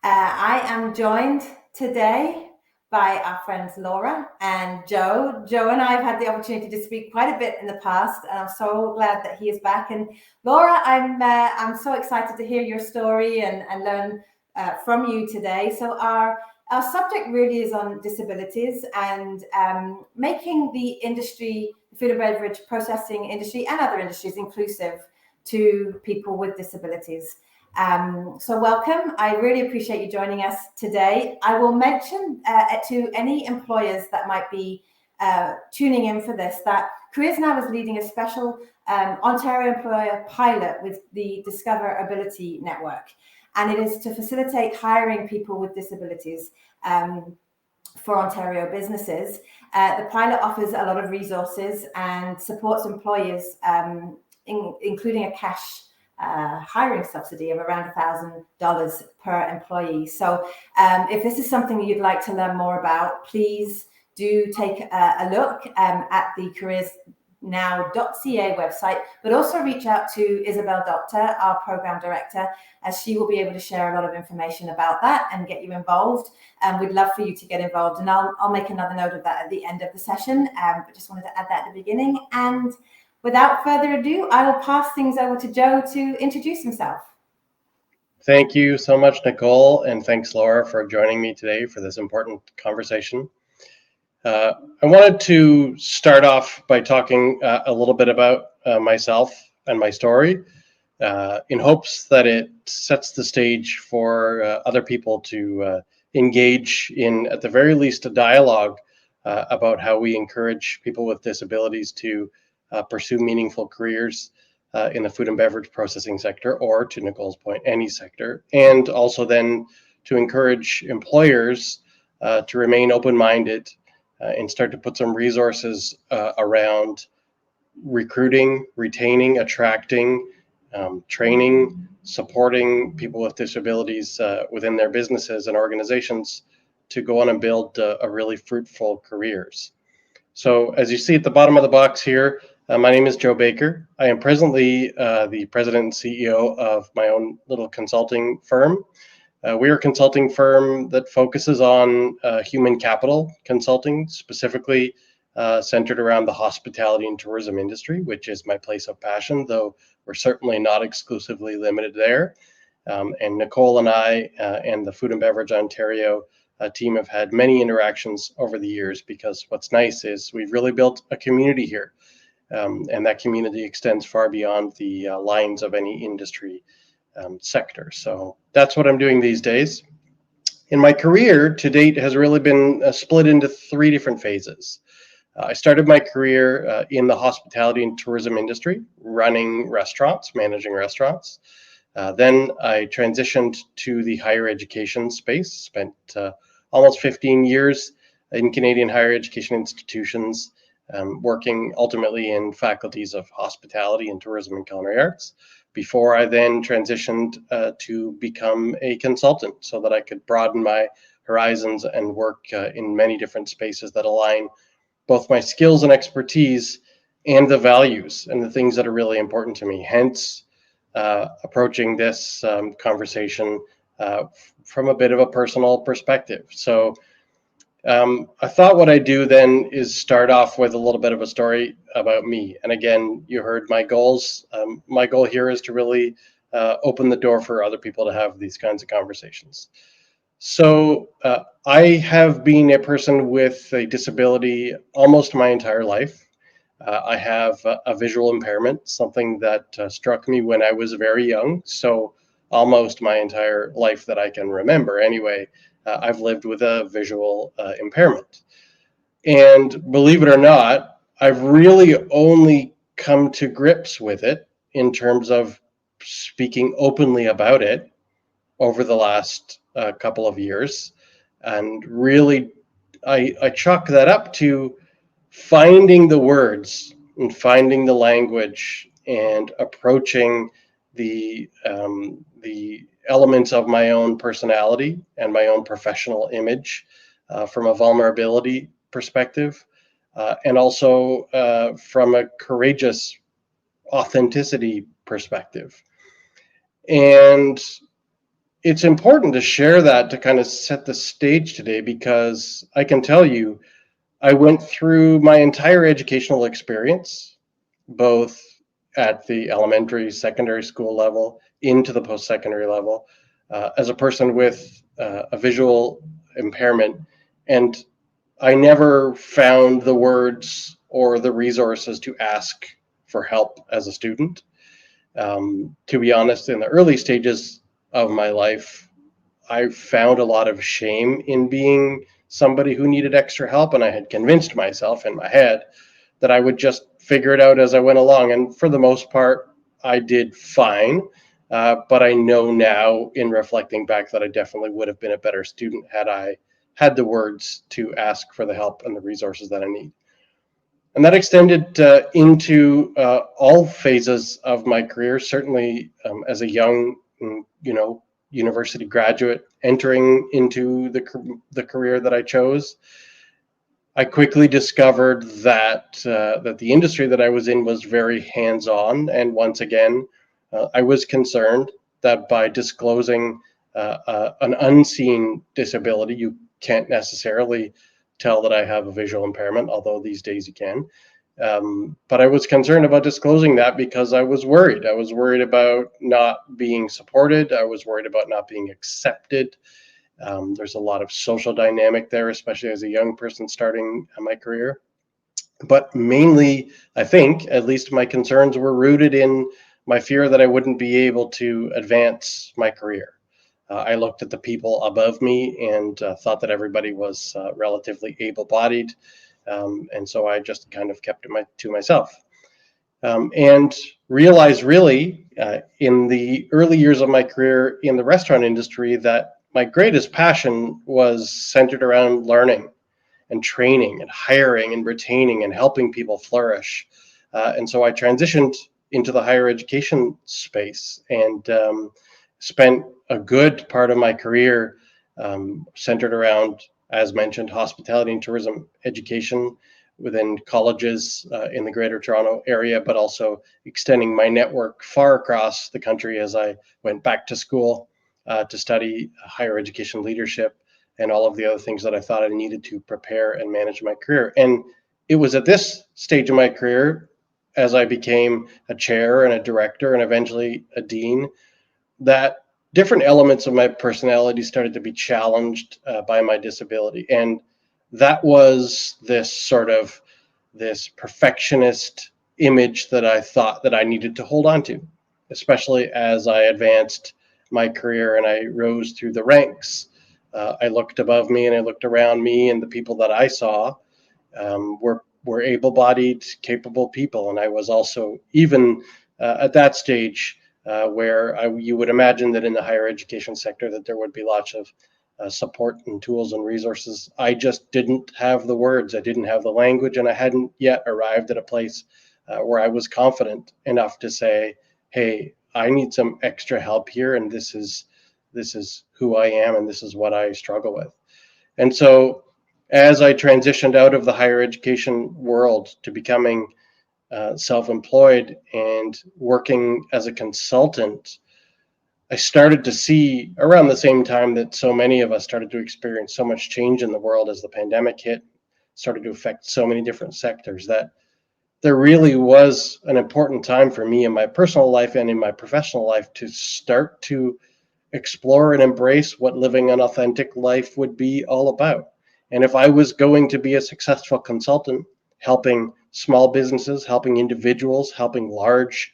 I am joined today by our friends Lora and Joe. Joe and I have had the opportunity to speak quite a bit in the past, and I'm so glad that he is back. And Lora, I'm so excited to hear your story and learn from you today. So our subject really is on disabilities and making the industry, the food and beverage processing industry and other industries inclusive to people with disabilities. So welcome. I really appreciate you joining us today. I will mention to any employers that might be tuning in for this that Careers Now is leading a special Ontario employer pilot with the Discover Ability Network. And it is to facilitate hiring people with disabilities for Ontario businesses. The pilot offers a lot of resources and supports employers, including a cash hiring subsidy of around $1,000 per employee. So if this is something that you'd like to learn more please do take a look at the careersnow.ca website, but also reach out to Isabel Doctor, our program director, as she will be able to share a lot of information about that and get you involved. We'd love for you to get involved, and I'll make another note of that at the end of the session, but just wanted to add that at the beginning. And without further ado, I will pass things over to Joe to introduce himself. Thank you so much, Nicole, and thanks, Laura, for joining me today for this important conversation. I wanted to start off by talking a little bit about myself and my story in hopes that it sets the stage for other people to engage in, at the very least, a dialogue about how we encourage people with disabilities to pursue meaningful careers in the food and beverage processing sector, or, to Nicole's point, any sector, and also then to encourage employers to remain open-minded and start to put some resources around recruiting, retaining, attracting, training, supporting people with disabilities within their businesses and organizations to go on and build a really fruitful careers. So as you see at the bottom of the box here, my name is Joe Baker. I am presently the president and CEO of my own little consulting firm. We are a consulting firm that focuses on human capital consulting, specifically centered around the hospitality and tourism industry, which is my place of passion, though we're certainly not exclusively limited there. And Nicole and I and the Food and Beverage Ontario team have had many interactions over the years, because what's nice is we've really built a community here. And that community extends far beyond the lines of any industry sector. So that's what I'm doing these days. In my career to date has really been split into three different phases. I started my career in the hospitality and tourism industry, running restaurants, managing restaurants. Then I transitioned to the higher education space, spent almost 15 years in Canadian higher education institutions, working ultimately in faculties of hospitality and tourism and culinary arts, before I then transitioned to become a consultant so that I could broaden my horizons and work in many different spaces that align both my skills and expertise and the values and the things that are really important to me. Hence, approaching this conversation from a bit of a personal perspective. So I thought what I'd do then is start off with a little bit of a story about me. And again, you heard my goals. My goal here is to really open the door for other people to have these kinds of conversations. So I have been a person with a disability almost my entire life. I have a visual impairment, something that struck me when I was very young. So almost my entire life that I can remember anyway, I've lived with a visual impairment. And believe it or not, I've really only come to grips with it in terms of speaking openly about it over the last couple of years. And really, I chalk that up to finding the words and finding the language and approaching the elements of my own personality and my own professional image from a vulnerability perspective, and also from a courageous authenticity perspective. And it's important to share that to kind of set the stage today, because I can tell you, I went through my entire educational experience, both at the elementary, secondary school level, into the post-secondary level, as a person with a visual impairment. And I never found the words or the resources to ask for help as a student. To be honest, in the early stages of my life, I found a lot of shame in being somebody who needed extra help, and I had convinced myself in my head that I would just figure it out as I went along. And for the most part, I did fine. But I know now, in reflecting back, that I definitely would have been a better student had I had the words to ask for the help and the resources that I need. And that extended into all phases of my career. Certainly, as a young, university graduate entering into the career that I chose, I quickly discovered that that the industry that I was in was very hands-on, and once again, I was concerned that by disclosing an unseen disability, you can't necessarily tell that I have a visual impairment, although these days you can. But I was concerned about disclosing that because I was worried. I was worried about not being supported. I was worried about not being accepted. There's a lot of social dynamic there, especially as a young person starting my career. But mainly, I think, at least my concerns were rooted in my fear that I wouldn't be able to advance my career. I looked at the people above me and thought that everybody was relatively able-bodied, and so I just kind of kept it to myself. And realized really in the early years of my career in the restaurant industry that my greatest passion was centered around learning and training and hiring and retaining and helping people flourish. And so I transitioned into the higher education space and spent a good part of my career centered around, as mentioned, hospitality and tourism education within colleges in the Greater Toronto area, but also extending my network far across the country as I went back to school to study higher education leadership and all of the other things that I thought I needed to prepare and manage my career. And it was at this stage of my career, as I became a chair and a director and eventually a dean, that different elements of my personality started to be challenged by my disability. And that was this perfectionist image that I thought that I needed to hold on to, especially as I advanced my career and I rose through the ranks. I looked above me and I looked around me, and the people that I saw were able-bodied, capable people. And I was also, even at that stage, where you would imagine that in the higher education sector that there would be lots of support and tools and resources. I just didn't have the words, I didn't have the language, and I hadn't yet arrived at a place where I was confident enough to say, hey, I need some extra help here, and this is who I am, and this is what I struggle with. And so as I transitioned out of the higher education world to becoming self-employed and working as a consultant, I started to see around the same time that so many of us started to experience so much change in the world as the pandemic hit, started to affect so many different sectors, that there really was an important time for me in my personal life and in my professional life to start to explore and embrace what living an authentic life would be all about. And if I was going to be a successful consultant, helping small businesses, helping individuals, helping large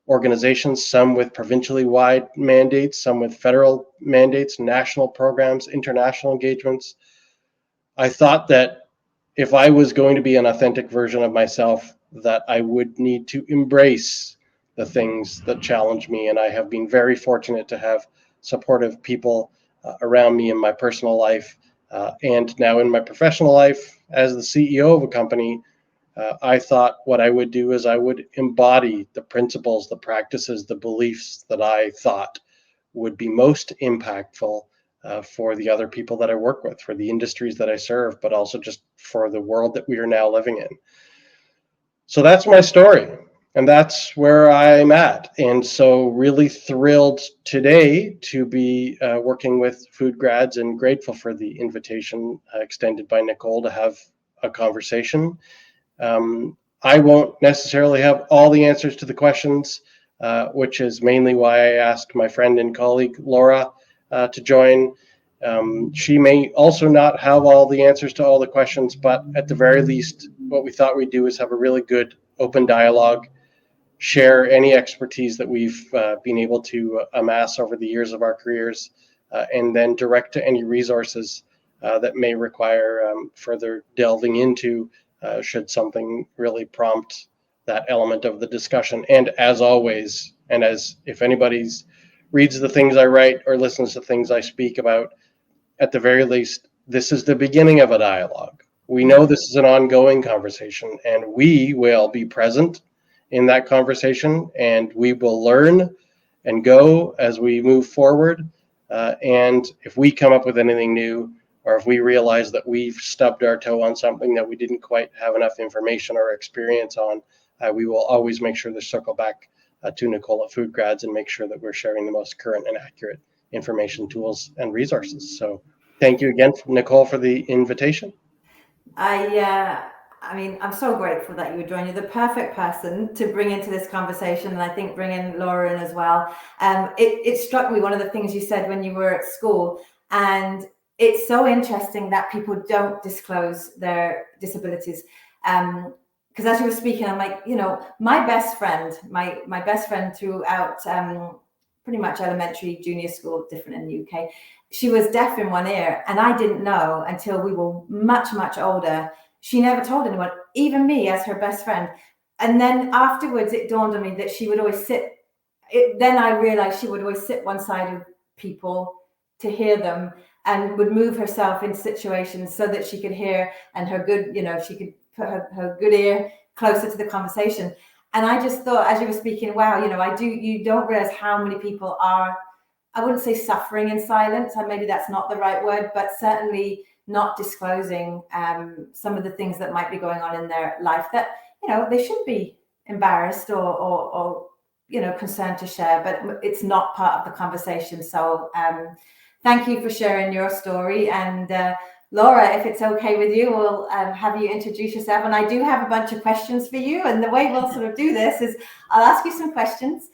organizations, some with provincially wide mandates, some with federal mandates, national programs, international engagements, I thought that if I was going to be an authentic version of myself, that I would need to embrace the things that challenge me. And I have been very fortunate to have supportive people around me in my personal life. And now in my professional life, as the CEO of a company, I thought what I would do is I would embody the principles, the practices, the beliefs that I thought would be most impactful for the other people that I work with, for the industries that I serve, but also just for the world that we are now living in. So that's my story. And that's where I'm at. And so really thrilled today to be working with FoodGrads, and grateful for the invitation extended by Nicole to have a conversation. I won't necessarily have all the answers to the questions, which is mainly why I asked my friend and colleague Lora to join. She may also not have all the answers to all the questions, but at the very least, what we thought we'd do is have a really good open dialogue, share any expertise that we've been able to amass over the years of our careers, and then direct to any resources that may require further delving into, should something really prompt that element of the discussion. And as always, and as if anybody's reads the things I write or listens to things I speak about, at the very least, this is the beginning of a dialogue. We know this is an ongoing conversation, and we will be present in that conversation, and we will learn and go as we move forward. And if we come up with anything new, or if we realize that we've stubbed our toe on something that we didn't quite have enough information or experience on, we will always make sure to circle back to Nicole at FoodGrads and make sure that we're sharing the most current and accurate information, tools, and resources. So thank you again, Nicole, for the invitation. I mean, I'm so grateful that you would join. You're the perfect person to bring into this conversation, and I think bring in Lora in as well. It struck me, one of the things you said when you were at school, and it's so interesting that people don't disclose their disabilities. Because as you were speaking, I'm like, my best friend throughout pretty much elementary, junior school, different in the UK, she was deaf in one ear, and I didn't know until we were much, much older. She never told anyone, even me as her best friend. And then afterwards, it dawned on me that she would always then I realized she would always sit one side of people to hear them, and would move herself in situations so that she could hear, and her good, she could put her good ear closer to the conversation. And I just thought, as you were speaking, wow, you don't realize how many people are, I wouldn't say suffering in silence, and maybe that's not the right word, but certainly not disclosing some of the things that might be going on in their life that, they should be embarrassed or concerned to share, but it's not part of the conversation. So thank you for sharing your story. And Lora, if it's okay with you, we'll have you introduce yourself. And I do have a bunch of questions for you. And the way we'll sort of do this is I'll ask you some questions.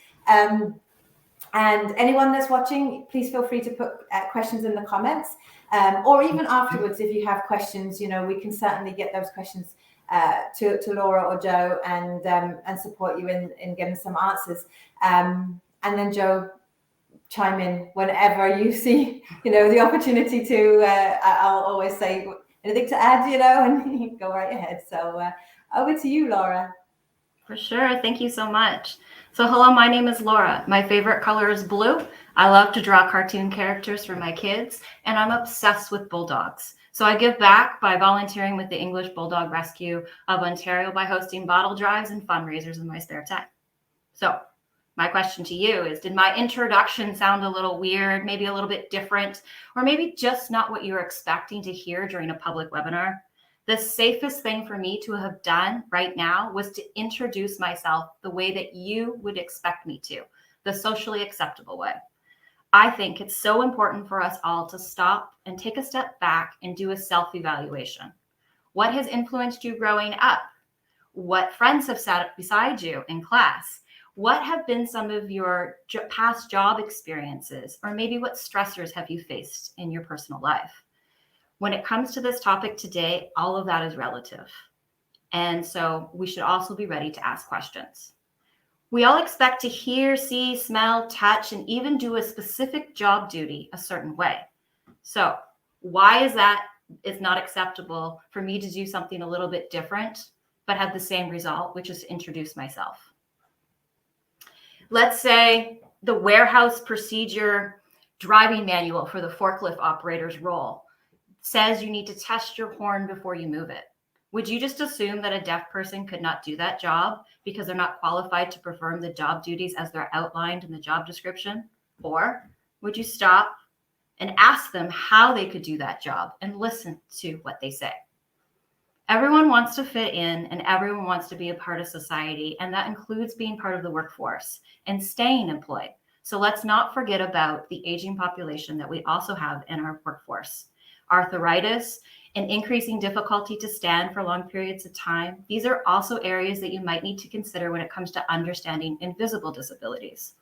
And anyone that's watching, please feel free to put questions in the comments, or even afterwards, if you have questions, we can certainly get those questions to Lora or Joe, and support you in getting some answers. And then Joe, chime in whenever you see, the opportunity to. I'll always say anything to add, and you go right ahead. So over to you, Lora. For sure. Thank you so much. So hello, my name is Lora. My favorite color is blue. I love to draw cartoon characters for my kids, and I'm obsessed with bulldogs. So I give back by volunteering with the English Bulldog Rescue of Ontario by hosting bottle drives and fundraisers in my spare time. So my question to you is, did my introduction sound a little weird, maybe a little bit different, or maybe just not what you were expecting to hear during a public webinar? The safest thing for me to have done right now was to introduce myself the way that you would expect me to, the socially acceptable way. I think it's so important for us all to stop and take a step back and do a self-evaluation. What has influenced you growing up? What friends have sat beside you in class? What have been some of your past job experiences, or maybe what stressors have you faced in your personal life? When it comes to this topic today, all of that is relative. And so we should also be ready to ask questions. We all expect to hear, see, smell, touch, and even do a specific job duty a certain way. So why is that it's not acceptable for me to do something a little bit different, but have the same result, which is to introduce myself? Let's say the warehouse procedure driving manual for the forklift operator's role says you need to test your horn before you move it. Would you just assume that a deaf person could not do that job because they're not qualified to perform the job duties as they're outlined in the job description? Or would you stop and ask them how they could do that job and listen to what they say? Everyone wants to fit in and everyone wants to be a part of society. And that includes being part of the workforce and staying employed. So let's not forget about the aging population that we also have in our workforce. Arthritis and increasing difficulty to stand for long periods of time. These are also areas that you might need to consider when it comes to understanding invisible disabilities.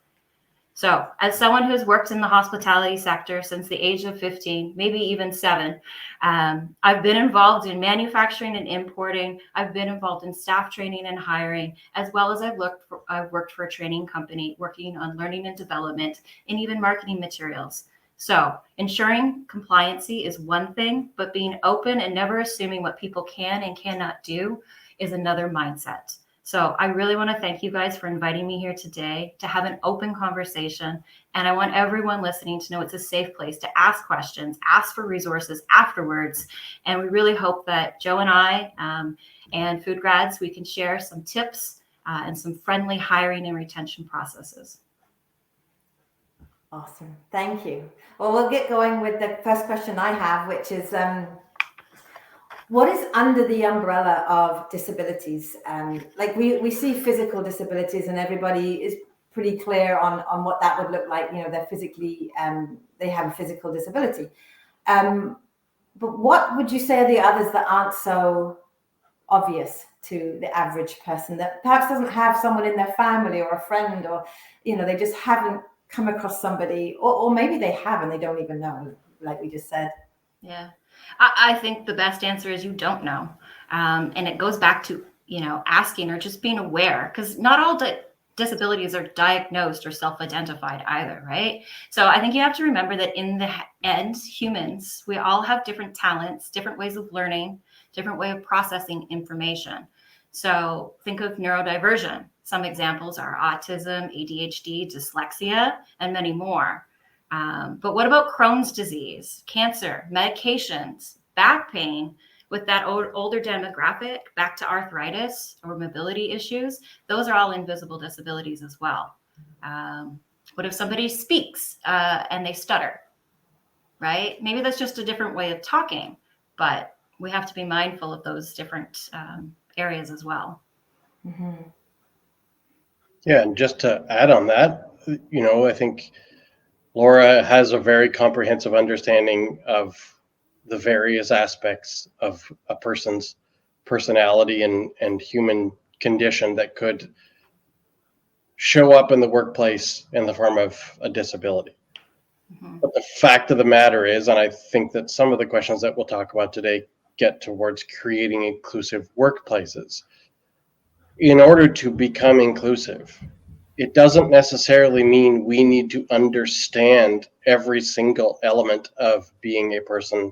So as someone who's worked in the hospitality sector since the age of 15, maybe even 7, I've been involved in manufacturing and importing. I've been involved in staff training and hiring, as well as I've worked for a training company working on learning and development and even marketing materials. So ensuring compliancy is one thing, but being open and never assuming what people can and cannot do is another mindset. So I really want to thank you guys for inviting me here today to have an open conversation. And I want everyone listening to know it's a safe place to ask questions, ask for resources afterwards. And we really hope that Joe and I and FoodGrads, we can share some tips and some friendly hiring and retention processes. Awesome. Thank you. Well, we'll get going with the first question I have, which is, what is under the umbrella of disabilities? Like we see physical disabilities and everybody is pretty clear on what that would look like. You know, they're physically, they have a physical disability. But what would you say are the others that aren't so obvious to the average person, that perhaps doesn't have someone in their family or a friend, or, you know, they just haven't come across somebody, or maybe they have and they don't even know, like we just said? Yeah. I think the best answer is you don't know. And it goes back to, asking or just being aware, because not all disabilities are diagnosed or self-identified either, right? So I think you have to remember that in the end, humans, we all have different talents, different ways of learning, different way of processing information. So think of neurodiversion. Some examples are autism, ADHD, dyslexia, and many more. But what about Crohn's disease, cancer, medications, back pain? With that older demographic, back to arthritis or mobility issues, those are all invisible disabilities as well. What if somebody speaks and they stutter, right? Maybe that's just a different way of talking, but we have to be mindful of those different areas as well. Mm-hmm. Yeah, and just to add on that, I think Lora has a very comprehensive understanding of the various aspects of a person's personality and human condition that could show up in the workplace in the form of a disability. Mm-hmm. But the fact of the matter is, and I think that some of the questions that we'll talk about today get towards creating inclusive workplaces. In order to become inclusive, it doesn't necessarily mean we need to understand every single element of being a person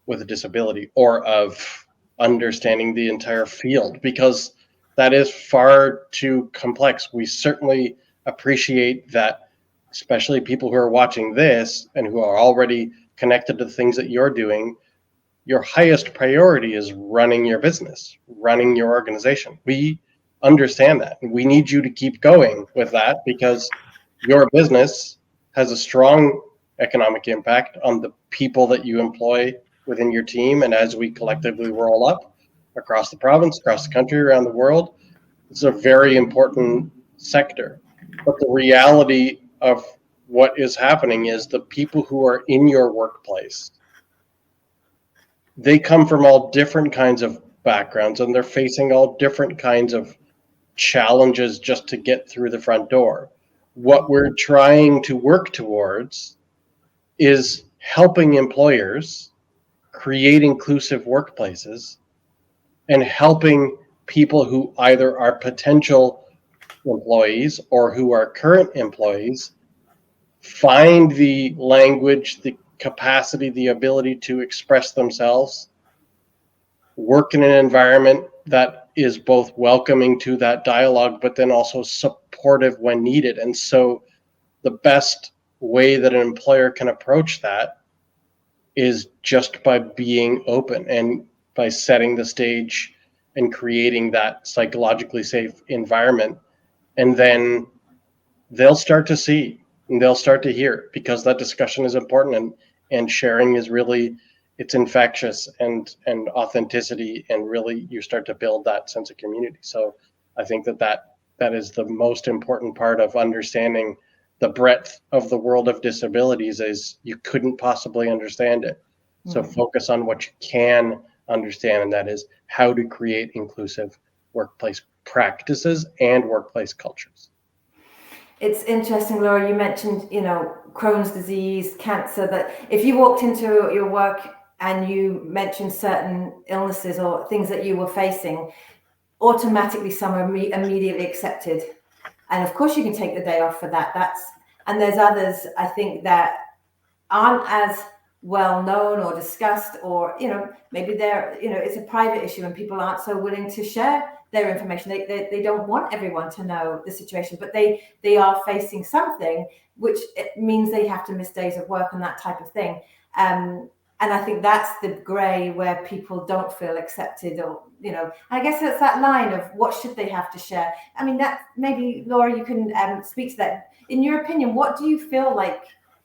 with a disability or of understanding the entire field, because that is far too complex. We certainly appreciate that, especially people who are watching this and who are already connected to the things that you're doing. Your highest priority is running your business, running your organization. We understand that. We need you to keep going with that, because your business has a strong economic impact on the people that you employ within your team. And as we collectively roll up across the province, across the country, around the world, it's a very important sector. But the reality of what is happening is the people who are in your workplace, they come from all different kinds of backgrounds and they're facing all different kinds of challenges just to get through the front door. What we're trying to work towards is helping employers create inclusive workplaces and helping people who either are potential employees or who are current employees find the language, the capacity, the ability to express themselves, work in an environment that is both welcoming to that dialogue, but then also supportive when needed. And so the best way that an employer can approach that is just by being open and by setting the stage and creating that psychologically safe environment. And then they'll start to see and they'll start to hear, because that discussion is important and sharing is really it's infectious and authenticity, and really you start to build that sense of community. So I think that is the most important part of understanding the breadth of the world of disabilities, is you couldn't possibly understand it. So focus on what you can understand, and that is how to create inclusive workplace practices and workplace cultures. It's interesting, Laura, you mentioned, Crohn's disease, cancer, that if you walked into your work and you mentioned certain illnesses or things that you were facing, automatically some are immediately accepted. And of course you can take the day off for that. And there's others, I think, that aren't as well known or discussed, or, maybe they're, it's a private issue and people aren't so willing to share their information. They don't want everyone to know the situation, but they are facing something, which it means they have to miss days of work and that type of thing. And I think that's the gray where people don't feel accepted, or, I guess it's that line of what should they have to share. I mean, that maybe, Laura, you can speak to that. In your opinion, what do you feel like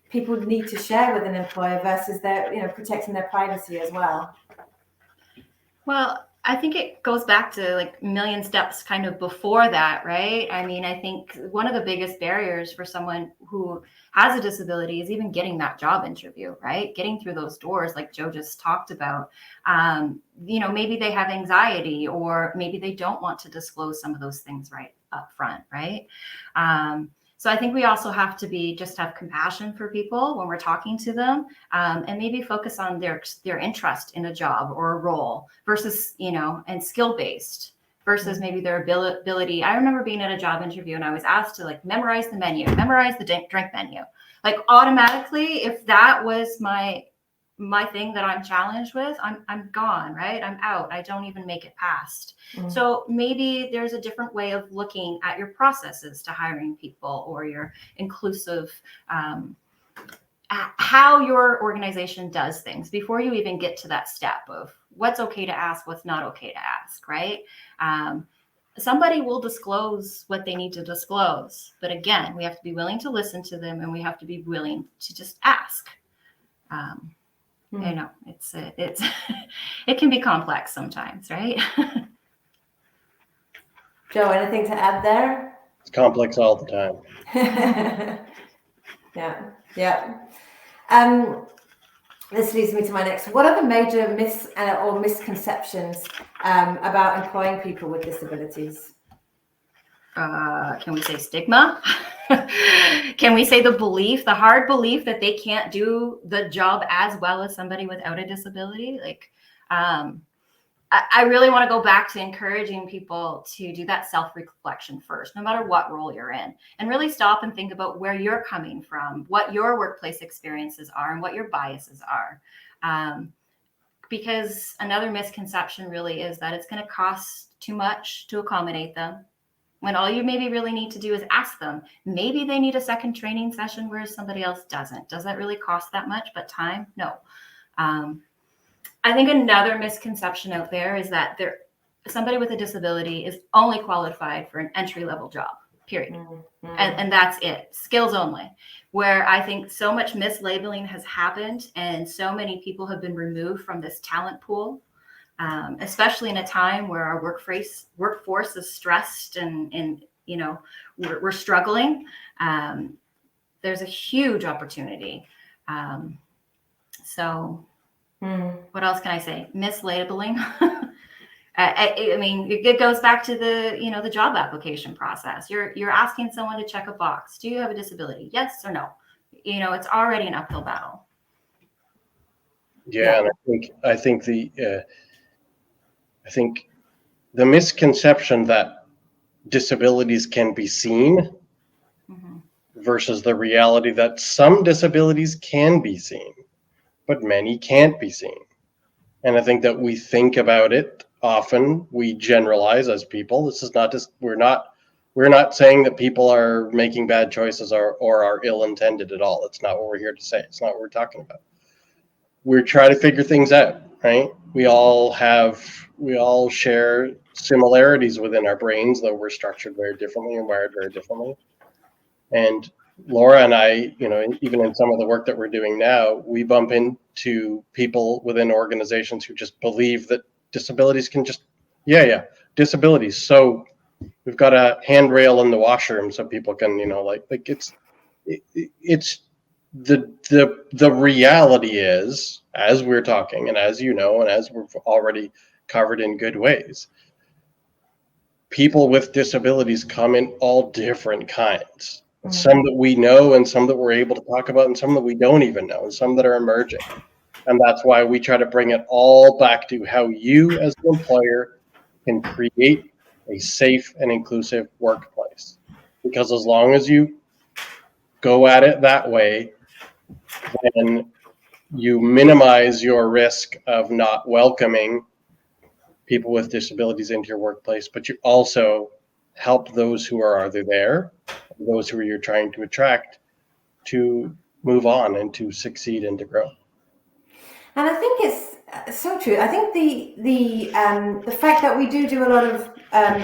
people need to share with an employer versus their, protecting their privacy as well? Well, I think it goes back to like a million steps kind of before that, right? I mean, I think one of the biggest barriers for someone who has a disability is even getting that job interview, right? Getting through those doors, like Joe just talked about. Maybe they have anxiety, or maybe they don't want to disclose some of those things right up front, right? So I think we also have to have compassion for people when we're talking to them, and maybe focus on their interest in a job or a role versus, and skill-based versus maybe their ability. I remember being at a job interview and I was asked to memorize the menu, memorize the drink menu. Automatically, if that was my thing that I'm challenged with, I'm gone, right? I'm out. I don't even make it past. So maybe there's a different way of looking at your processes to hiring people, or your inclusive, how your organization does things before you even get to that step of what's okay to ask, what's not okay to ask, right? Somebody will disclose what they need to disclose. But again, we have to be willing to listen to them, and we have to be willing to just ask. It's it can be complex sometimes, right? Joe, anything to add there? It's complex all the time. Yeah. This leads me to my next. What are the major myths or misconceptions about employing people with disabilities? Can we say stigma? Can we say the hard belief that they can't do the job as well as somebody without a disability? I really want to go back to encouraging people to do that self-reflection first, no matter what role you're in, and really stop and think about where you're coming from, what your workplace experiences are, and what your biases are. Because another misconception really is that it's going to cost too much to accommodate them, when all you maybe really need to do is ask them. Maybe they need a second training session where somebody else doesn't. Does that really cost that much? But time? No. I think another misconception out there is that somebody with a disability is only qualified for an entry-level job, period. And that's it, skills only. Where I think so much mislabeling has happened, and so many people have been removed from this talent pool. Especially in a time where our workforce is stressed and we're struggling. There's a huge opportunity. What else can I say? Mislabeling. I mean, it goes back to the job application process. You're asking someone to check a box. Do you have a disability? Yes or no? It's already an uphill battle. Yeah. And I think the misconception that disabilities can be seen versus the reality that some disabilities can be seen, but many can't be seen. And I think that we think about it often, we generalize as people. This is not just, we're not saying that people are making bad choices or are ill-intended at all. It's not what we're here to say. It's not what we're talking about. We're trying to figure things out, right? We all share similarities within our brains, though we're structured very differently and wired very differently. And Lora and I, even in some of the work that we're doing now, we bump into people within organizations who just believe that disabilities can just, disabilities. So we've got a handrail in the washroom so people can, it's the reality is, as we're talking, and as you know, and as we've already covered in good ways, people with disabilities come in all different kinds. Some that we know, and some that we're able to talk about, and some that we don't even know, and some that are emerging. And that's why we try to bring it all back to how you as an employer can create a safe and inclusive workplace. Because as long as you go at it that way, then you minimize your risk of not welcoming people with disabilities into your workplace, but you also help those who are already there, those who you're trying to attract, to move on and to succeed and to grow. And I think it's so true. I think the fact that we do a lot of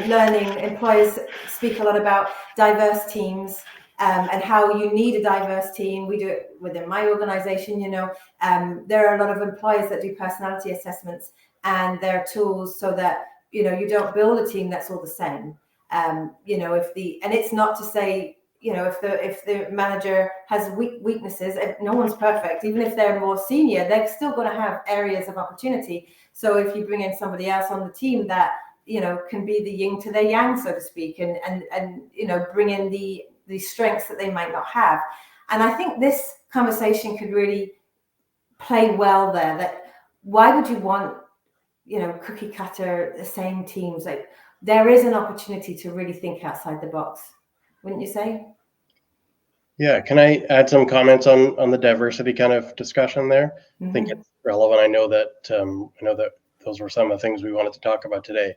learning, employers speak a lot about diverse teams and how you need a diverse team. We do it within my organization. There are a lot of employers that do personality assessments, and there are tools so that you don't build a team that's all the same. And it's not to say, if the manager has weaknesses, no one's perfect. Even if they're more senior, they're still going to have areas of opportunity. So if you bring in somebody else on the team that can be the yin to their yang, so to speak, and bring in the strengths that they might not have. And I think this conversation could really play well there. That why would you want cookie cutter, the same teams? Like, there is an opportunity to really think outside the box, wouldn't you say? Yeah, can I add some comments on the diversity kind of discussion there? I think it's relevant. I know that those were some of the things we wanted to talk about today.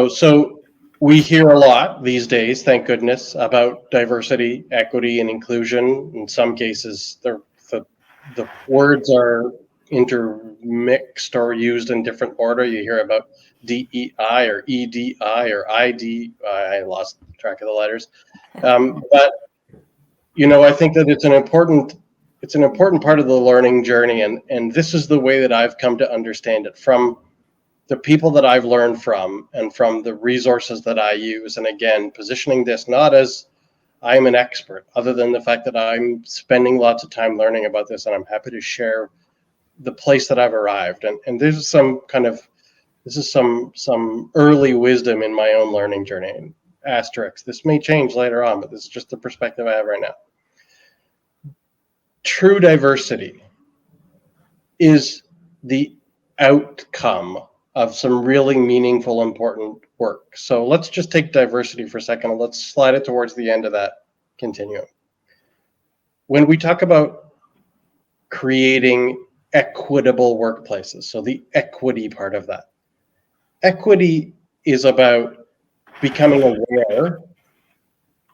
So we hear a lot these days, thank goodness, about diversity, equity, and inclusion. In some cases, the words are intermixed or used in different order. You hear about DEI or EDI or ID. I lost track of the letters. But I think that it's an important part of the learning journey, and this is the way that I've come to understand it from the people that I've learned from and from the resources that I use. And again, positioning this not as I'm an expert, other than the fact that I'm spending lots of time learning about this, and I'm happy to share the place that I've arrived. And this is some early wisdom in my own learning journey. Asterisk, this may change later on, but this is just the perspective I have right now. True diversity is the outcome of some really meaningful, important work. So let's just take diversity for a second, and let's slide it towards the end of that continuum. When we talk about creating equitable workplaces, so the equity part of that, equity is about becoming aware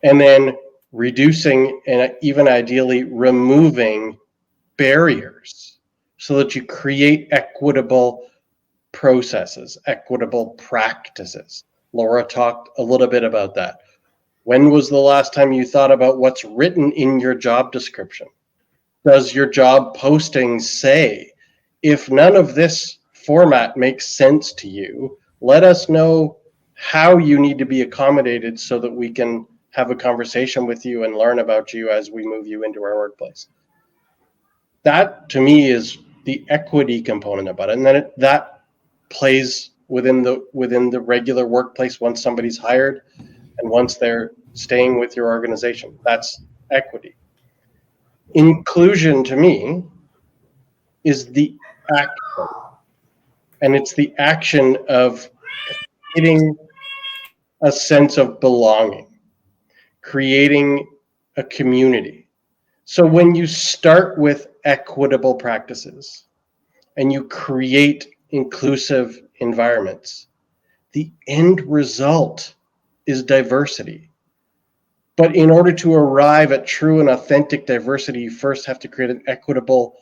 and then reducing and even ideally removing barriers so that you create equitable processes, equitable practices. Lora talked a little bit about that. When was the last time you thought about what's written in your job description? Does your job posting say, if none of this format makes sense to you, let us know how you need to be accommodated so that we can have a conversation with you and learn about you as we move you into our workplace. That to me is the equity component about it. And then that plays within the regular workplace once somebody's hired and once they're staying with your organization. That's equity. Inclusion to me is the action, and it's the action of creating a sense of belonging, creating a community. So when you start with equitable practices and you create inclusive environments, the end result is diversity. But in order to arrive at true and authentic diversity, you first have to create an equitable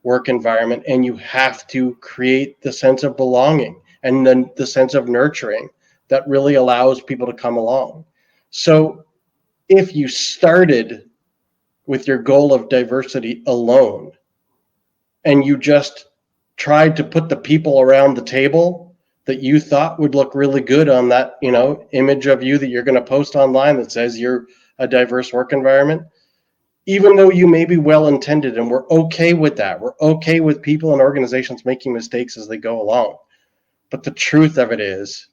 work environment, and you have to create the sense of belonging and then the sense of nurturing that really allows people to come along. So if you started with your goal of diversity alone and you just tried to put the people around the table that you thought would look really good on that, image of you that you're going to post online that says you're a diverse work environment, even though you may be well-intended, and we're okay with that. We're okay with people and organizations making mistakes as they go along. But the truth of it is,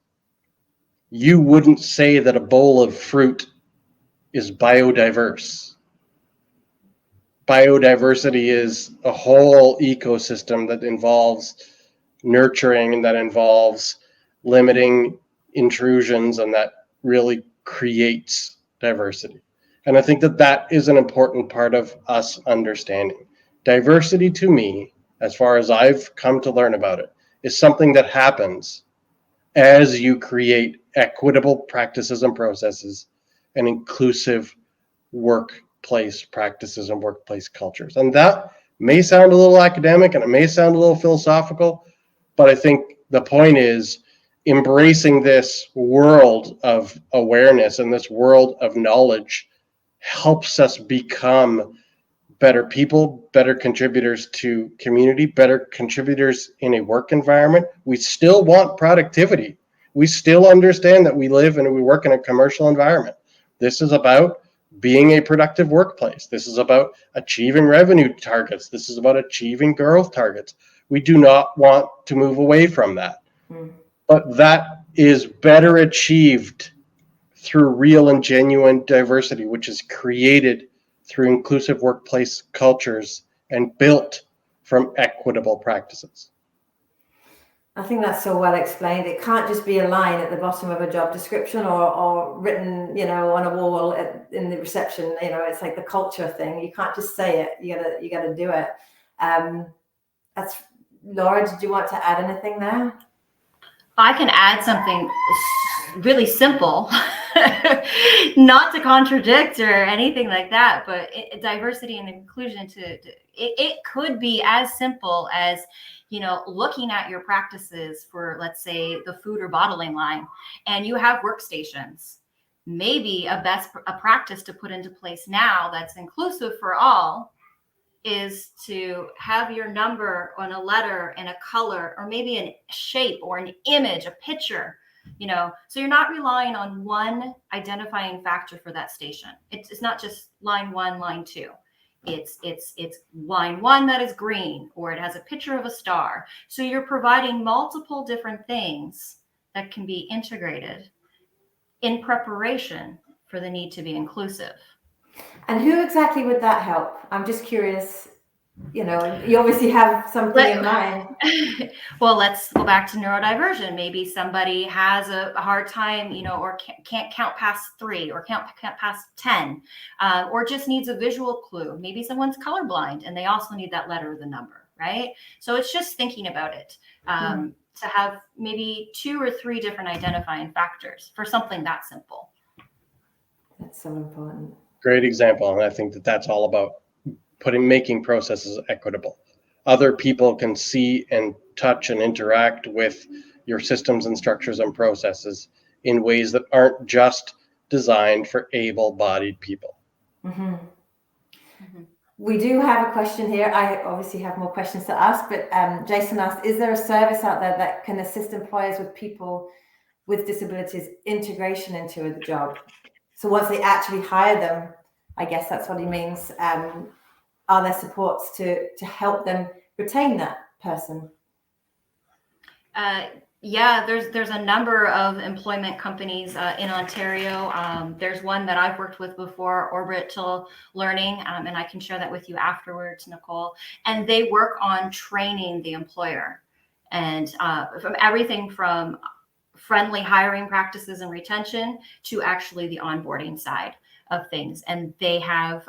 you wouldn't say that a bowl of fruit is biodiverse. Biodiversity is a whole ecosystem that involves nurturing and that involves limiting intrusions, and that really creates diversity. And I think that that is an important part of us understanding. Diversity to me, as far as I've come to learn about it, is something that happens as you create equitable practices and processes and inclusive workplace practices and workplace cultures. And that may sound a little academic and it may sound a little philosophical, but I think the point is embracing this world of awareness and this world of knowledge helps us become better people, better contributors to community, better contributors in a work environment. We still want productivity. We still understand that we live and we work in a commercial environment. This is about being a productive workplace. This is about achieving revenue targets. This is about achieving growth targets. We do not want to move away from that. But that is better achieved through real and genuine diversity, which is created through inclusive workplace cultures and built from equitable practices. I think that's so well explained. It can't just be a line at the bottom of a job description or written, on a wall in the reception. It's like the culture thing. You can't just say it. You gotta do it. That's Lora. Did you want to add anything there? I can add something really simple, not to contradict or anything like that, but diversity and inclusion it could be as simple as, looking at your practices for, let's say, the food or bottling line, and you have workstations. Maybe a practice to put into place now that's inclusive for all is to have your number on a letter and a color, or maybe a shape or an image, a picture, so you're not relying on one identifying factor for that station. It's not just line 1, line 2. It's line 1 that is green, or it has a picture of a star. So you're providing multiple different things that can be integrated in preparation for the need to be inclusive. And who exactly would that help? I'm just curious. You obviously have something in mind. Well, let's go back to neurodiversion. Maybe somebody has a hard time, or can't count past 3 or can't past 10, or just needs a visual clue. Maybe someone's colorblind and they also need that letter or the number, right? So it's just thinking about it, to have maybe 2 or 3 different identifying factors for something that simple. That's so important. Great example. And I think that that's all about making processes equitable. Other people can see and touch and interact with your systems and structures and processes in ways that aren't just designed for able-bodied people. Mm-hmm. Mm-hmm. We do have a question here. I obviously have more questions to ask, but Jason asked, is there a service out there that can assist employers with people with disabilities integration into the job? So once they actually hire them, I guess that's what he means, are there supports to help them retain that person? Yeah, there's a number of employment companies in Ontario. There's one that I've worked with before, Orbital Learning, and I can share that with you afterwards, Nicole. And they work on training the employer, and from everything from friendly hiring practices and retention to actually the onboarding side of things. And they have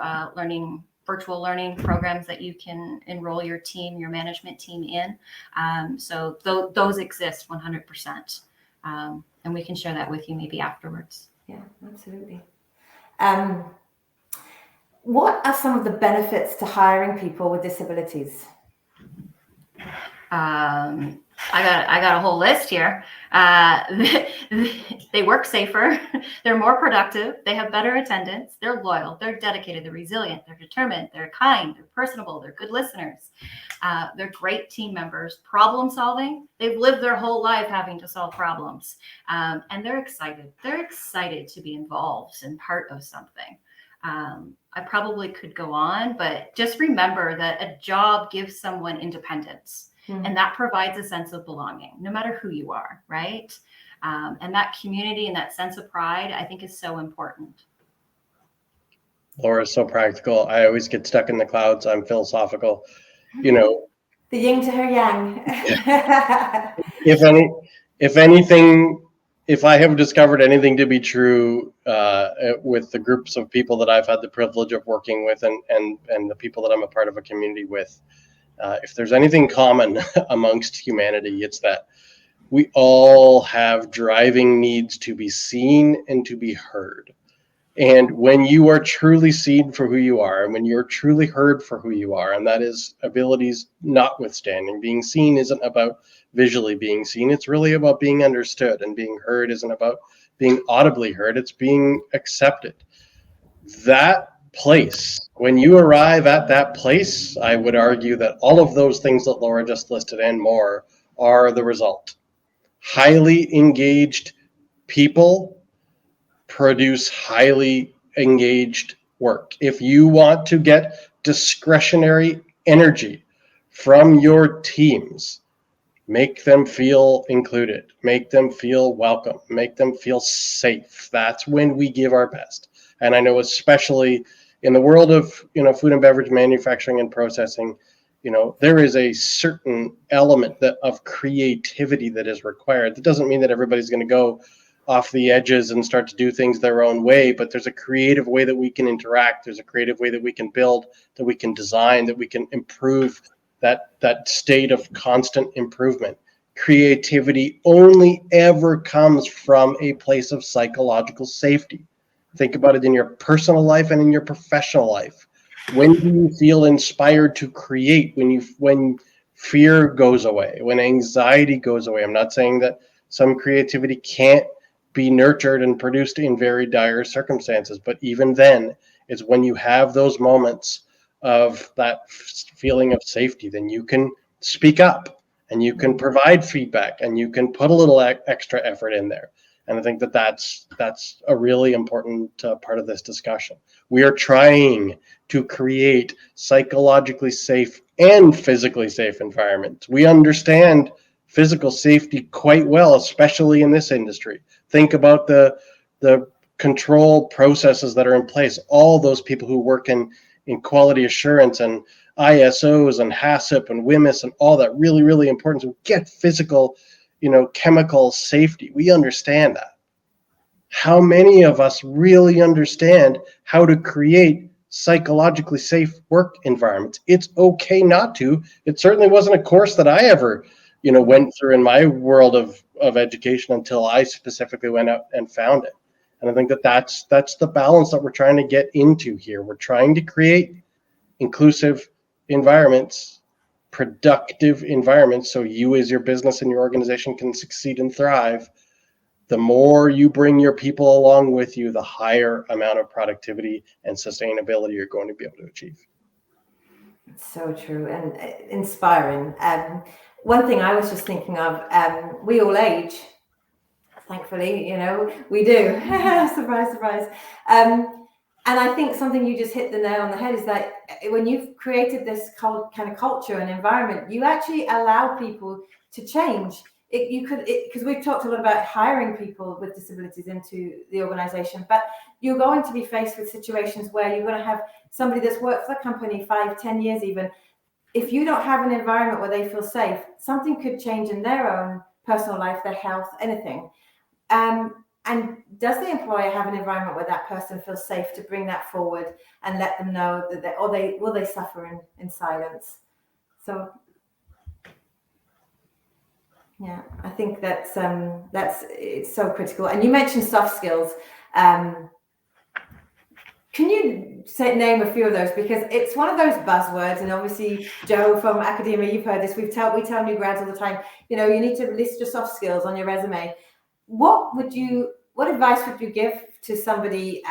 virtual learning programs that you can enroll your management team in. So those exist 100%. And we can share that with you maybe afterwards. Yeah, absolutely. What are some of the benefits to hiring people with disabilities? I got a whole list here. They work safer. They're more productive. They have better attendance. They're loyal. They're dedicated. They're resilient. They're determined. They're kind. They're personable. They're good listeners. They're great team members. Problem solving. They've lived their whole life having to solve problems. And they're excited. They're excited to be involved and part of something. I probably could go on, but just remember that a job gives someone independence. And that provides a sense of belonging, no matter who you are, right? And that community and that sense of pride, I think, is so important. Lora is so practical. I always get stuck in the clouds. I'm philosophical. You know, the yin to her yang. if anything, if I have discovered anything to be true with the groups of people that I've had the privilege of working with and the people that I'm a part of a community with, if there's anything common amongst humanity, it's that we all have driving needs to be seen and to be heard. And when you are truly seen for who you are, and when you're truly heard for who you are, and that is abilities notwithstanding, being seen isn't about visually being seen, it's really about being understood, and being heard isn't about being audibly heard, it's being accepted. That place, when you arrive at that place, I would argue that all of those things that Lora just listed and more are the result. Highly engaged people produce highly engaged work. If you want to get discretionary energy from your teams, make them feel included, make them feel welcome, make them feel safe. That's when we give our best. And I know especially in the world of, food and beverage manufacturing and processing, there is a certain element of creativity that is required. That doesn't mean that everybody's going to go off the edges and start to do things their own way, but there's a creative way that we can interact. There's a creative way that we can build, that we can design, that we can improve that state of constant improvement. Creativity only ever comes from a place of psychological safety. Think about it in your personal life and in your professional life. When do you feel inspired to create? When fear goes away, when anxiety goes away. I'm not saying that some creativity can't be nurtured and produced in very dire circumstances, but even then, it's when you have those moments of that feeling of safety, then you can speak up and you can provide feedback and you can put a little extra effort in there. And I think that that's a really important part of this discussion. We are trying to create psychologically safe and physically safe environments. We understand physical safety quite well, especially in this industry. Think about the control processes that are in place. All those people who work in quality assurance and ISOs and HACCP and WMIS and all that, really, really important to get physical, chemical safety. We understand that. How many of us really understand how to create psychologically safe work environments? It's okay not to. It certainly wasn't a course that I ever, went through in my world of education until I specifically went out and found it. And I think that that's the balance that we're trying to get into here. We're trying to create inclusive environments, productive environments, so you as your business and your organization can succeed and thrive. The more you bring your people along with you, the higher amount of productivity and sustainability you're going to be able to achieve. So true and inspiring. One thing I was just thinking of, we all age. Thankfully, we do. Surprise, surprise. And I think something you just hit the nail on the head is that when you've created this kind of culture and environment, you actually allow people to change. Because we've talked a lot about hiring people with disabilities into the organization, but you're going to be faced with situations where you're going to have somebody that's worked for the company 5-10 years even. If you don't have an environment where they feel safe, something could change in their own personal life, their health, anything. And does the employer have an environment where that person feels safe to bring that forward and let them know that will they suffer in silence? So, yeah, I think that's it's so critical. And you mentioned soft skills. Can you name a few of those? Because it's one of those buzzwords, and obviously, Joe from academia, you've heard this. We tell new grads all the time, you know, you need to list your soft skills on your resume. What advice would you give to somebody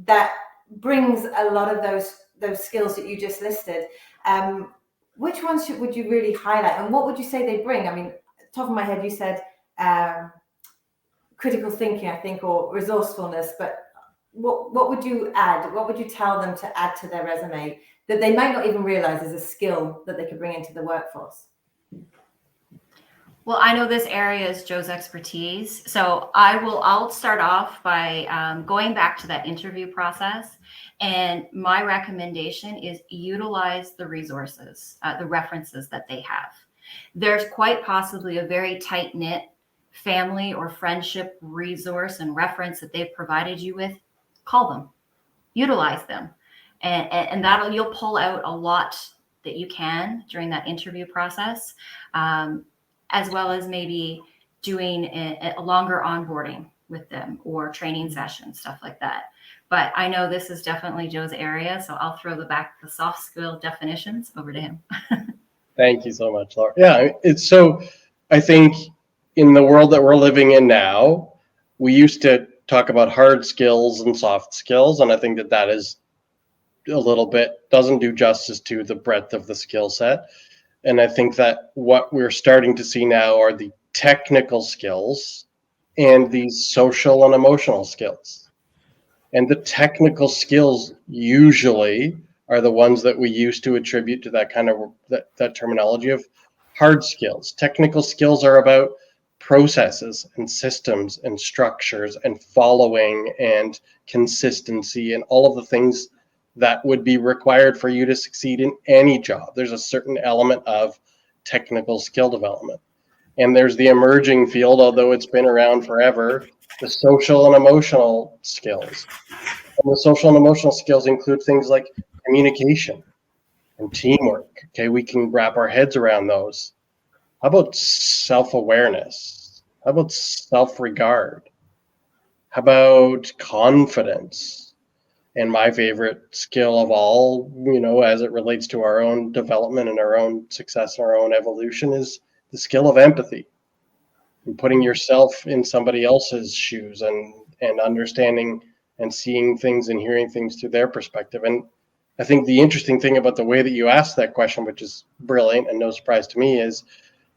that brings a lot of those skills that you just listed? Which ones would you really highlight, and what would you say they bring? I mean, top of my head, you said critical thinking, I think, or resourcefulness, but what would you add? What would you tell them to add to their resume that they might not even realize is a skill that they could bring into the workforce? Well, I know this area is Joe's expertise, so I'll start off by going back to that interview process. And my recommendation is utilize the resources, the references that they have. There's quite possibly a very tight-knit family or friendship resource and reference that they've provided you with. Call them, utilize them, and you'll pull out a lot that you can during that interview process, as well as maybe doing a longer onboarding with them or training sessions, stuff like that. But I know this is definitely Joe's area, so I'll throw the soft skill definitions over to him. Thank you so much, Laura. Yeah, I think in the world that we're living in now, we used to talk about hard skills and soft skills, and I think that is a little bit, doesn't do justice to the breadth of the skill set. And I think that what we're starting to see now are the technical skills and these social and emotional skills. And the technical skills usually are the ones that we used to attribute to that kind of that terminology of hard skills. Technical skills are about processes and systems and structures and following and consistency and all of the things that would be required for you to succeed in any job. There's a certain element of technical skill development. And there's the emerging field, although it's been around forever, the social and emotional skills. And the social and emotional skills include things like communication and teamwork. Okay, we can wrap our heads around those. How about self-awareness? How about self-regard? How about confidence? And my favorite skill of all, you know, as it relates to our own development and our own success and our own evolution, is the skill of empathy and putting yourself in somebody else's shoes and understanding and seeing things and hearing things through their perspective. And I think the interesting thing about the way that you asked that question, which is brilliant and no surprise to me, is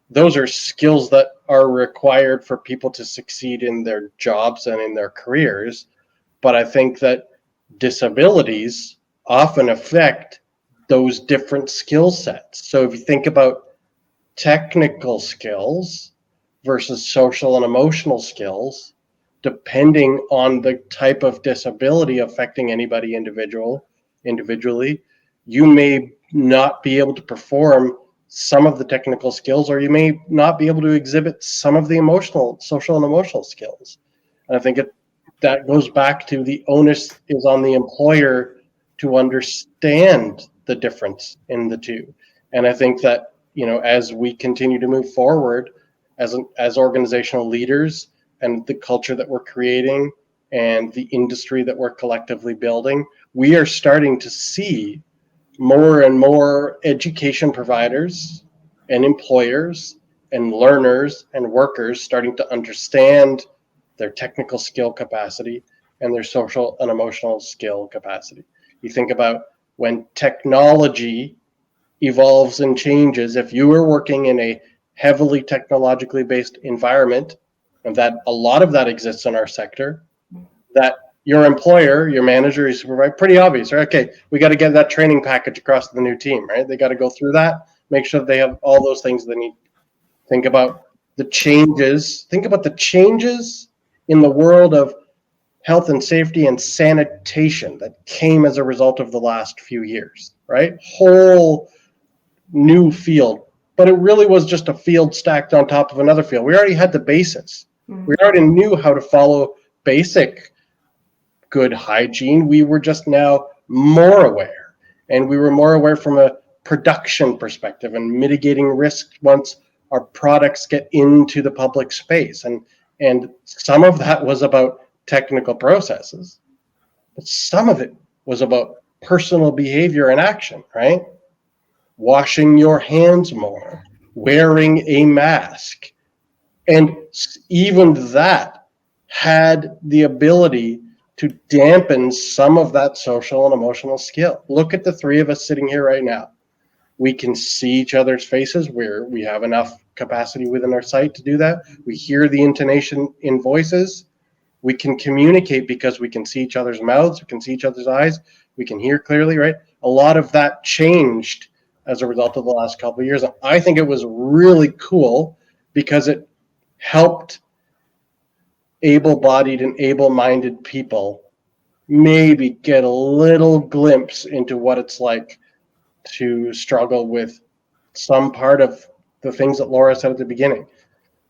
those are skills that are required for people to succeed in their jobs and in their careers. But I think that disabilities often affect those different skill sets. So if you think about technical skills versus social and emotional skills, depending on the type of disability affecting anybody individually, you may not be able to perform some of the technical skills, or you may not be able to exhibit some of the social and emotional skills. And I think that goes back to the onus is on the employer to understand the difference in the two. And I think that, you know, as we continue to move forward as organizational leaders and the culture that we're creating and the industry that we're collectively building, we are starting to see more and more education providers and employers and learners and workers starting to understand their technical skill capacity and their social and emotional skill capacity. You think about when technology evolves and changes, if you are working in a heavily technologically based environment, and that a lot of that exists in our sector, that your employer, your manager, your supervisor, pretty obvious, right? Okay, we got to get that training package across to the new team, right? They got to go through that, make sure they have all those things they need. Think about the changes. Think about the changes in the world of health and safety and sanitation that came as a result of the last few years, right? Whole new field, but it really was just a field stacked on top of another field. We already had the basis. We already knew how to follow basic good hygiene. We were just now more aware, and we were more aware from a production perspective and mitigating risk once our products get into the public space. And some of that was about technical processes, but some of it was about personal behavior and action, right? Washing your hands more, wearing a mask. And even that had the ability to dampen some of that social and emotional skill. Look at the three of us sitting here right now. We can see each other's faces where we have enough capacity within our sight to do that. We hear the intonation in voices. We can communicate because we can see each other's mouths, we can see each other's eyes, we can hear clearly, right? A lot of that changed as a result of the last couple of years. I think it was really cool because it helped able-bodied and able-minded people maybe get a little glimpse into what it's like to struggle with some part of the things that Lora said at the beginning.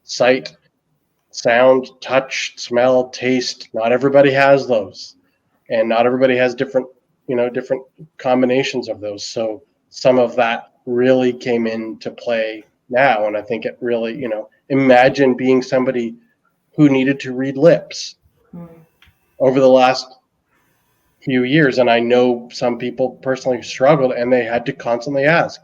Sight, sound, touch, smell, taste. Not everybody has those. And not everybody has different combinations of those. So some of that really came into play now. And I think it really, imagine being somebody who needed to read lips over the last few years. And I know some people personally struggled and they had to constantly ask,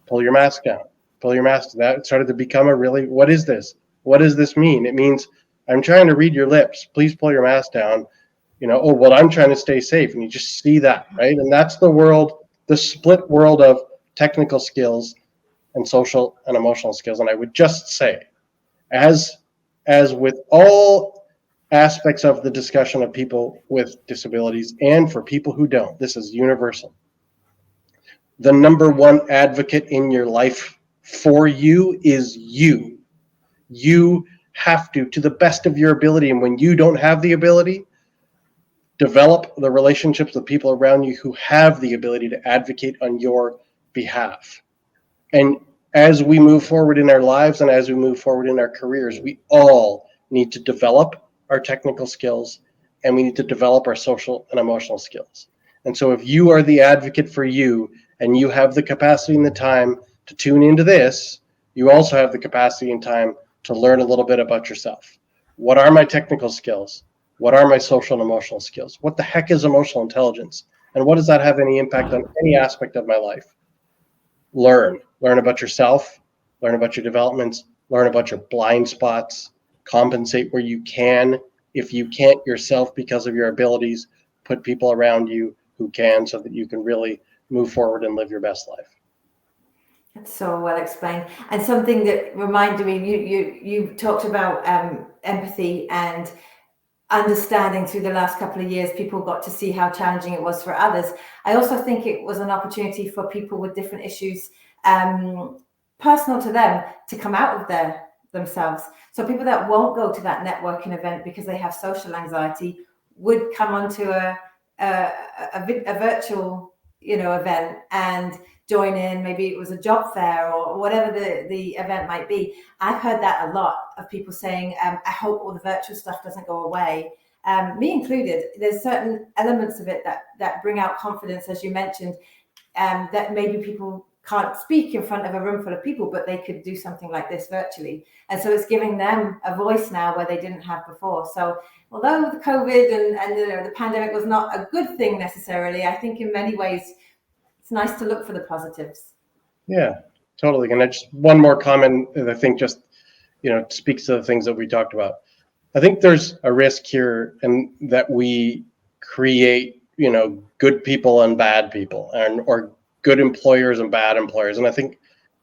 pull your mask down, pull your mask. That started to become a really, what is this? What does this mean? It means I'm trying to read your lips. Please pull your mask down. Oh, well, I'm trying to stay safe. And you just see that, right? And that's the world, the split world of technical skills and social and emotional skills. And I would just say, as with all aspects of the discussion of people with disabilities and for people who don't, this is universal. The number one advocate in your life for you is you. You have to the best of your ability. And when you don't have the ability, develop the relationships with people around you who have the ability to advocate on your behalf. And as we move forward in our lives and as we move forward in our careers, we all need to develop our technical skills and we need to develop our social and emotional skills. And so if you are the advocate for you and you have the capacity and the time to tune into this, you also have the capacity and time to learn a little bit about yourself. What are my technical skills? What are my social and emotional skills? What the heck is emotional intelligence? And what does that have any impact on any aspect of my life? Learn about yourself, learn about your developments, learn about your blind spots, compensate where you can. If you can't yourself because of your abilities, put people around you who can so that you can really move forward and live your best life. That's so well explained. And something that reminded me, you talked about empathy and understanding through the last couple of years. People got to see how challenging it was for others. I also think it was an opportunity for people with different issues, personal to them, to come out of themselves. So people that won't go to that networking event because they have social anxiety would come onto a virtual event and join in. Maybe it was a job fair or whatever the event might be. I've heard that a lot of people saying, I hope all the virtual stuff doesn't go away, me included. There's certain elements of it that bring out confidence, as you mentioned, that maybe people can't speak in front of a room full of people, but they could do something like this virtually. And so it's giving them a voice now where they didn't have before. So although the COVID and the pandemic was not a good thing necessarily, I think in many ways it's nice to look for the positives. Yeah, totally. And just one more comment that I think just, speaks to the things that we talked about. I think there's a risk here and that we create, good people and bad people, or good employers and bad employers. And I think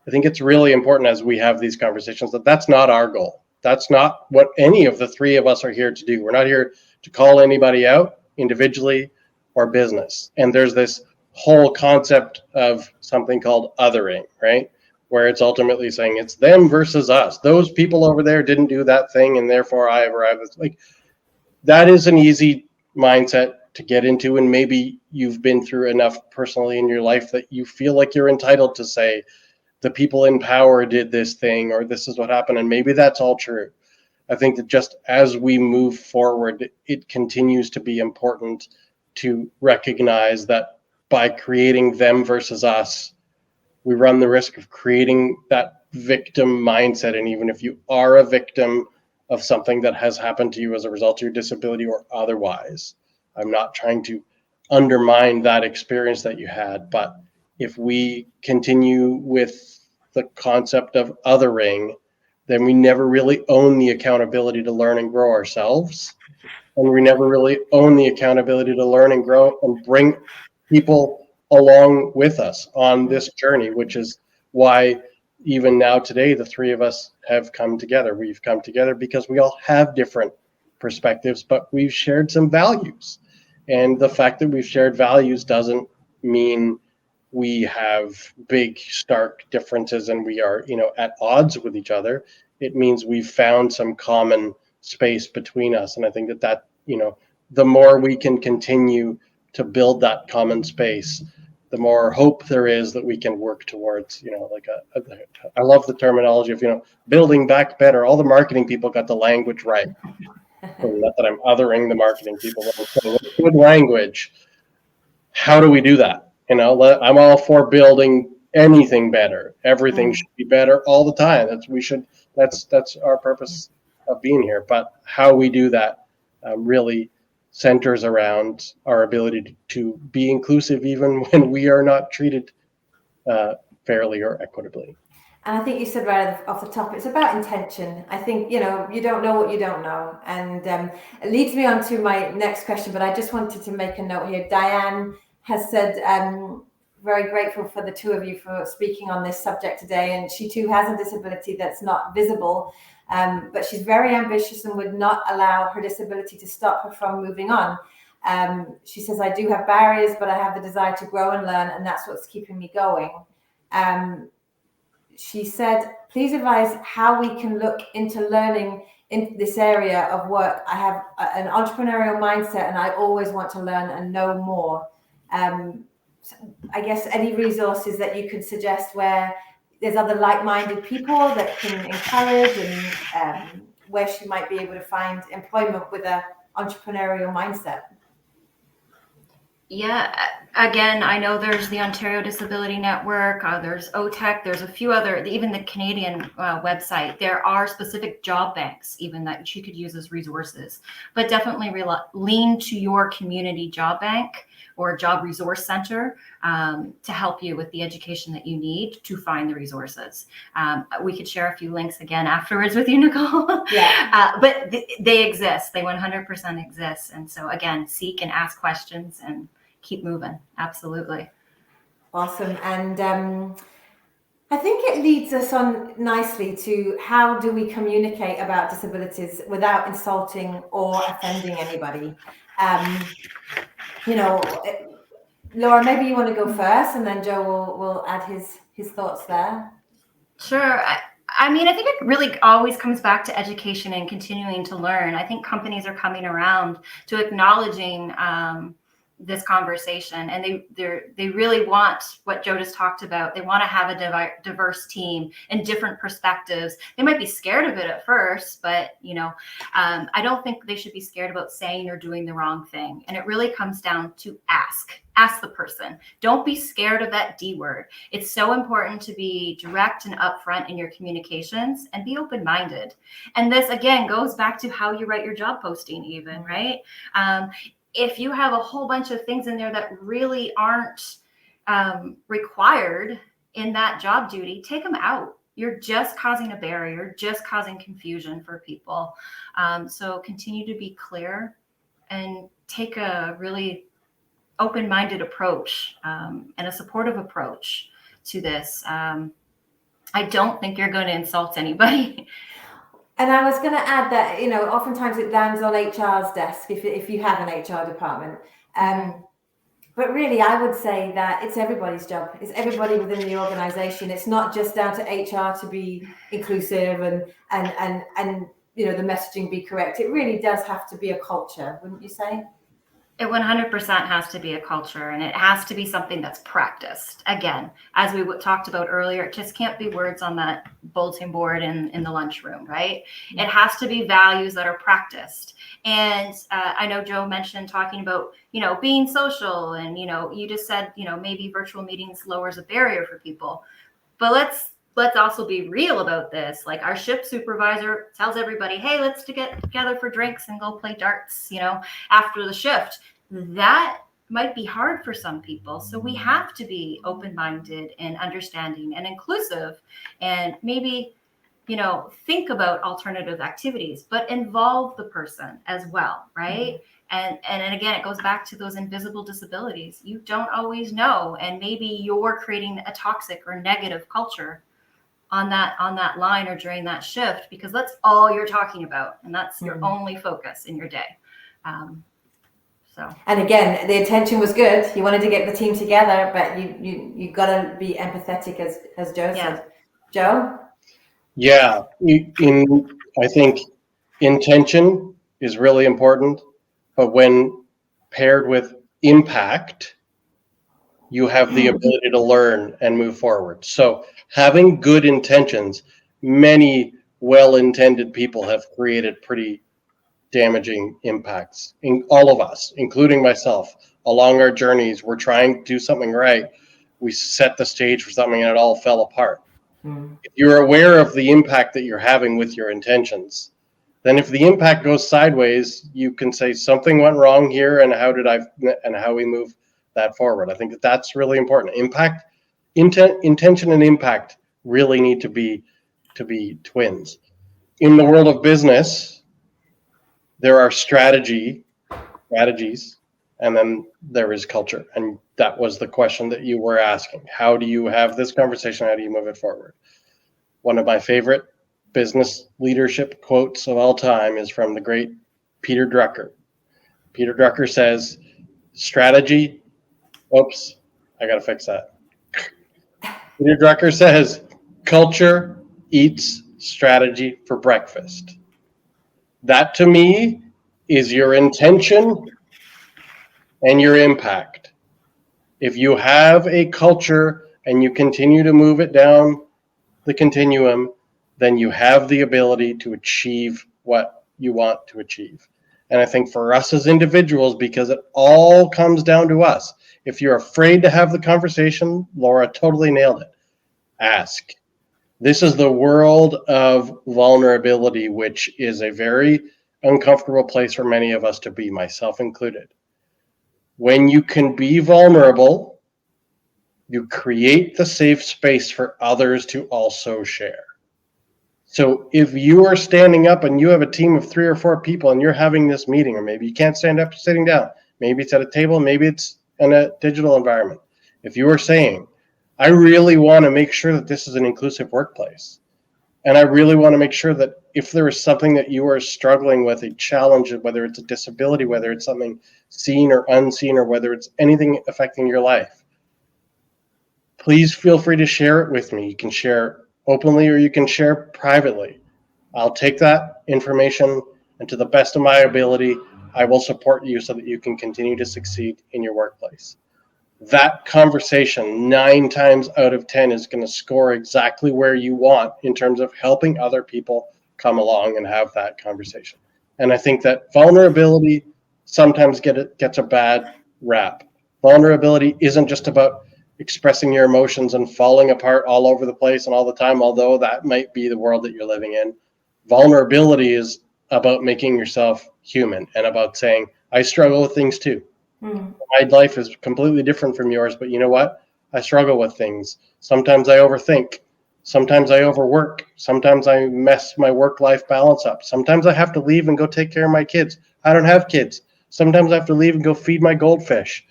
it's really important as we have these conversations that that's not our goal. That's not what any of the three of us are here to do. We're not here to call anybody out individually or business. And there's this whole concept of something called othering, right? Where it's ultimately saying it's them versus us. Those people over there didn't do that thing, and therefore I arrived. Like, that is an easy mindset to get into, and maybe you've been through enough personally in your life that you feel like you're entitled to say the people in power did this thing or this is what happened, and maybe that's all true. I think that just as we move forward, it continues to be important to recognize that by creating them versus us, we run the risk of creating that victim mindset. And even if you are a victim of something that has happened to you as a result of your disability or otherwise, I'm not trying to undermine that experience that you had, but if we continue with the concept of othering, then we never really own the accountability to learn and grow ourselves. And we never really own the accountability to learn and grow and bring people along with us on this journey, which is why even now today, the three of us have come together. We've come together because we all have different perspectives, but we've shared some values. And the fact that we've shared values doesn't mean we have big, stark differences and we are, at odds with each other. It means we've found some common space between us. And I think that, the more we can continue to build that common space, the more hope there is that we can work towards, I love the terminology of, building back better. All the marketing people got the language right. Not that I'm othering the marketing people, but good language. How do we do that? I'm all for building anything better. Everything should be better all the time. That's our purpose of being here. But how we do that really centers around our ability to be inclusive, even when we are not treated fairly or equitably. And I think you said right off the top, it's about intention. I think, you don't know what you don't know. And it leads me on to my next question, but I just wanted to make a note here. Diane has said, very grateful for the two of you for speaking on this subject today. And she too has a disability that's not visible, but she's very ambitious and would not allow her disability to stop her from moving on. She says, I do have barriers, but I have the desire to grow and learn, and that's what's keeping me going. She said, please advise how we can look into learning in this area of work. I have an entrepreneurial mindset and I always want to learn and know more. So I guess any resources that you could suggest where there's other like-minded people that can encourage and where she might be able to find employment with an entrepreneurial mindset. Yeah, again, I know there's the Ontario Disability Network, there's OTEC, there's a few other, even the Canadian website. There are specific job banks even that you could use as resources, but definitely lean to your community job bank or job resource center to help you with the education that you need to find the resources. We could share a few links again afterwards with you, Nicole. Yeah. But they exist. They 100% exist. And so again, seek and ask questions and keep moving. Absolutely. Awesome. And I think it leads us on nicely to how do we communicate about disabilities without insulting or offending anybody? Lora, maybe you want to go first, and then Joe will add his thoughts there. Sure. I mean, I think it really always comes back to education and continuing to learn. I think companies are coming around to acknowledging this conversation, and they really want what Joe just talked about. They want to have a diverse team and different perspectives. They might be scared of it at first, but I don't think they should be scared about saying or doing the wrong thing. And it really comes down to ask the person. Don't be scared of that D word. It's so important to be direct and upfront in your communications and be open-minded. And this again goes back to how you write your job posting even, right? If you have a whole bunch of things in there that really aren't required in that job duty, take them out. You're just causing a barrier, just causing confusion for people. So continue to be clear and take a really open-minded approach and a supportive approach to this. I don't think you're going to insult anybody. And I was going to add that, oftentimes it lands on HR's desk if you have an HR department. But really, I would say that it's everybody's job. It's everybody within the organization. It's not just down to HR to be inclusive and the messaging be correct. It really does have to be a culture, wouldn't you say? It 100% has to be a culture, and it has to be something that's practiced. Again, as we talked about earlier, it just can't be words on that bulletin board in the lunchroom, right? Mm-hmm. It has to be values that are practiced. And I know Joe mentioned talking about, being social, and, you just said, maybe virtual meetings lowers a barrier for people. But let's also be real about this. Like our shift supervisor tells everybody, hey, let's get together for drinks and go play darts, after the shift. that might be hard for some people. So we have to be open-minded and understanding and inclusive, and maybe, you know, think about alternative activities, but involve the person as well, right? And again, it goes back to those invisible disabilities. You don't always know, and maybe you're creating a toxic or negative culture on that line or during that shift, because that's all you're talking about, and that's your only focus in your day. And again, the intention was good. You wanted to get the team together, but you got to be empathetic, as Joe said. Joe? Yeah, I think intention is really important, but when paired with impact, you have the ability to learn and move forward. So having good intentions, many well-intended people have created pretty damaging impacts in all of us, including myself. Along our journeys, we're trying to do something right. We set the stage for something and it all fell apart. If you're aware of the impact that you're having with your intentions, then if the impact goes sideways, you can say something went wrong here, and how we move that forward. I think that's really important. Intention and impact really need to be twins. In the world of business, there are strategies, and then there is culture. And that was the question that you were asking. How do you have this conversation? How do you move it forward? One of my favorite business leadership quotes of all time is from the great Peter Drucker. Peter Drucker says, strategy, oops, I got to fix that. Peter Drucker says, culture eats strategy for breakfast. That to me is your intention and your impact. If you have a culture and you continue to move it down the continuum, then you have the ability to achieve what you want to achieve. And I think for us as individuals, because it all comes down to us, if you're afraid to have the conversation, Lora totally nailed it. Ask. This is the world of vulnerability, which is a very uncomfortable place for many of us to be, myself included. When you can be vulnerable, you create the safe space for others to also share. So if you are standing up and you have a team of 3 or 4 people and you're having this meeting, or maybe you can't stand up, sitting down, maybe it's at a table, maybe it's in a digital environment. If you are saying, I really want to make sure that this is an inclusive workplace, and I really want to make sure that if there is something that you are struggling with, a challenge, whether it's a disability, whether it's something seen or unseen, or whether it's anything affecting your life, please feel free to share it with me. You can share openly or you can share privately. I'll take that information, and to the best of my ability, I will support you so that you can continue to succeed in your workplace. That conversation 9 times out of 10 is going to score exactly where you want in terms of helping other people come along and have that conversation. And I think that vulnerability sometimes gets a bad rap. Vulnerability isn't just about expressing your emotions and falling apart all over the place and all the time, although that might be the world that you're living in. Vulnerability is about making yourself human and about saying, I struggle with things too. My life is completely different from yours, but you know what? I struggle with things. Sometimes I overthink. Sometimes I overwork. Sometimes I mess my work-life balance up. Sometimes I have to leave and go take care of my kids. I don't have kids. Sometimes I have to leave and go feed my goldfish.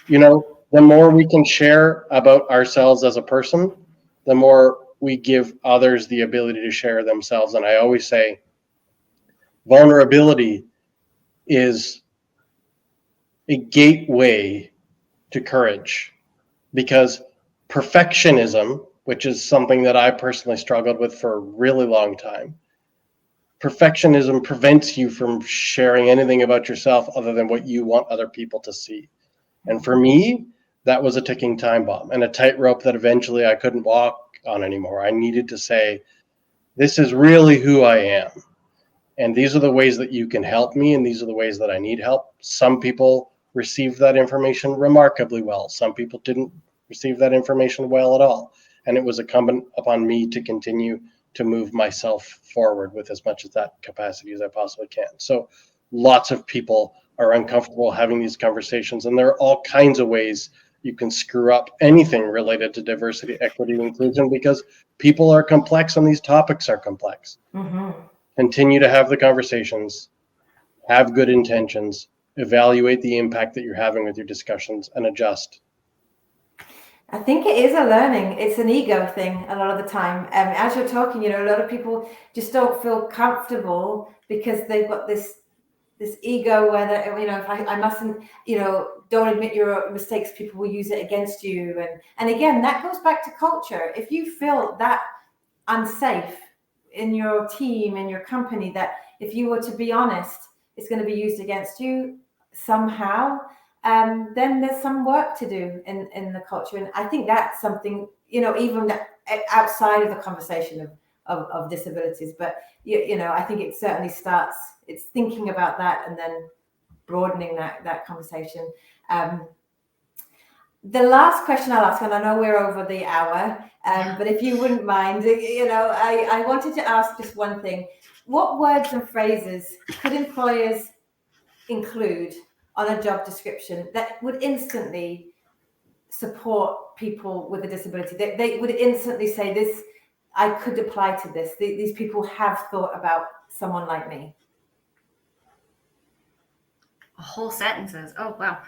You know, the more we can share about ourselves as a person, the more we give others the ability to share themselves. And I always say, vulnerability is a gateway to courage, because perfectionism, which is something that I personally struggled with for a really long time, perfectionism prevents you from sharing anything about yourself other than what you want other people to see. And for me, that was a ticking time bomb and a tightrope that eventually I couldn't walk on anymore. I needed to say, this is really who I am. And these are the ways that you can help me, and these are the ways that I need help. Some people received that information remarkably well. Some people didn't receive that information well at all. And it was incumbent upon me to continue to move myself forward with as much of that capacity as I possibly can. So lots of people are uncomfortable having these conversations. And there are all kinds of ways you can screw up anything related to diversity, equity, and inclusion, because people are complex and these topics are complex. Continue to have the conversations, have good intentions, evaluate the impact that you're having with your discussions, and adjust. I think it is a learning. It's an ego thing a lot of the time. As you're talking, a lot of people just don't feel comfortable because they've got this ego where if I mustn't, don't admit your mistakes, people will use it against you. And again, that goes back to culture. If you feel that unsafe in your team, in your company, that if you were to be honest, it's going to be used against you somehow, then there's some work to do in the culture. And I think that's something, even outside of the conversation of disabilities, but I think it certainly starts, it's thinking about that and then broadening that conversation. The last question I'll ask, and I know we're over the hour, but if you wouldn't mind, I wanted to ask just one thing. What words and phrases could employers include on a job description that would instantly support people with a disability? They would instantly say, this, I could apply to this. These people have thought about someone like me. Whole sentences. Oh, wow.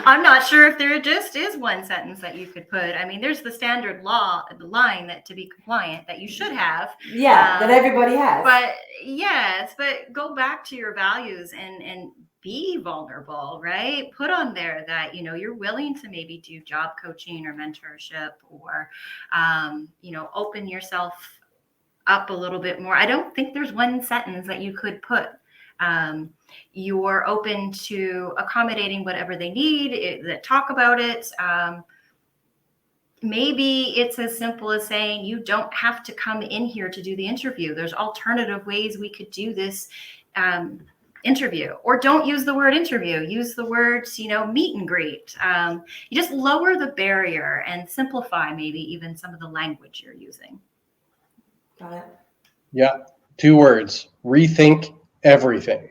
I'm not sure if there just is one sentence that you could put. I mean, there's the standard line that to be compliant that you should have. Yeah, that everybody has. But yes, but go back to your values and be vulnerable, right? Put on there that, you're willing to maybe do job coaching or mentorship or, open yourself up a little bit more. I don't think there's one sentence that you could put. You're open to accommodating whatever they need, talk about it. Maybe it's as simple as saying, you don't have to come in here to do the interview. There's alternative ways we could do this interview, or don't use the word interview, use the words, meet and greet. You just lower the barrier and simplify maybe even some of the language you're using. Got it. Yeah, 2 words, rethink everything.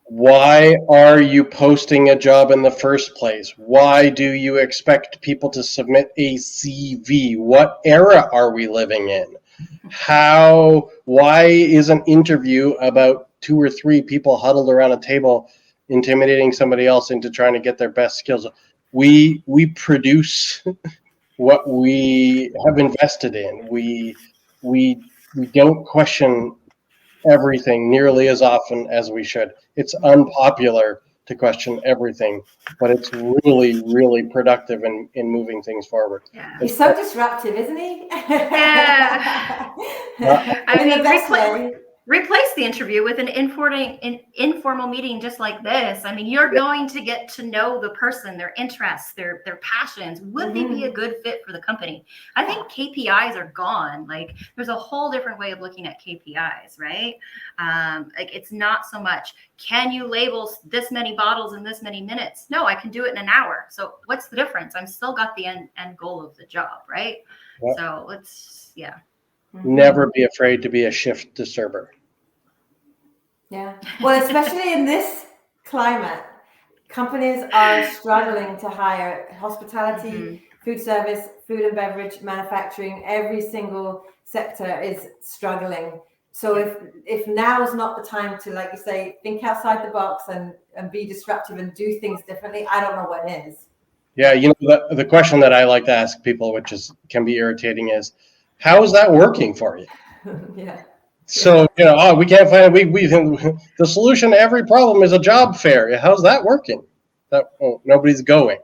Why are you posting a job in the first place? Why do you expect people to submit a CV? What era are we living in? Why is an interview about 2 or 3 people huddled around a table intimidating somebody else into trying to get their best skills? We produce what we have invested in. We don't question everything nearly as often as we should. It's unpopular to question everything, but it's really, really productive in moving things forward. Yeah. He's so disruptive, isn't he? Yeah. I mean, the best way. Replace the interview with an informal meeting just like this. I mean, you're going to get to know the person, their interests, their passions. Would they be a good fit for the company? I think KPIs are gone. Like, there's a whole different way of looking at KPIs, right? Like, it's not so much, can you label this many bottles in this many minutes? No, I can do it in an hour. So what's the difference? I'm still got the end goal of the job, right? Yep. So let's, Never be afraid to be a shift disturber. Yeah. Well, especially in this climate, companies are struggling to hire hospitality, food service, food and beverage, manufacturing. Every single sector is struggling. So if now is not the time to, like you say, think outside the box and be disruptive and do things differently, I don't know what is. Yeah, the question that I like to ask people, which can be irritating, is, how is that working for you? Yeah. So, we can't find the solution to every problem is a job fair. How's that working? Nobody's going.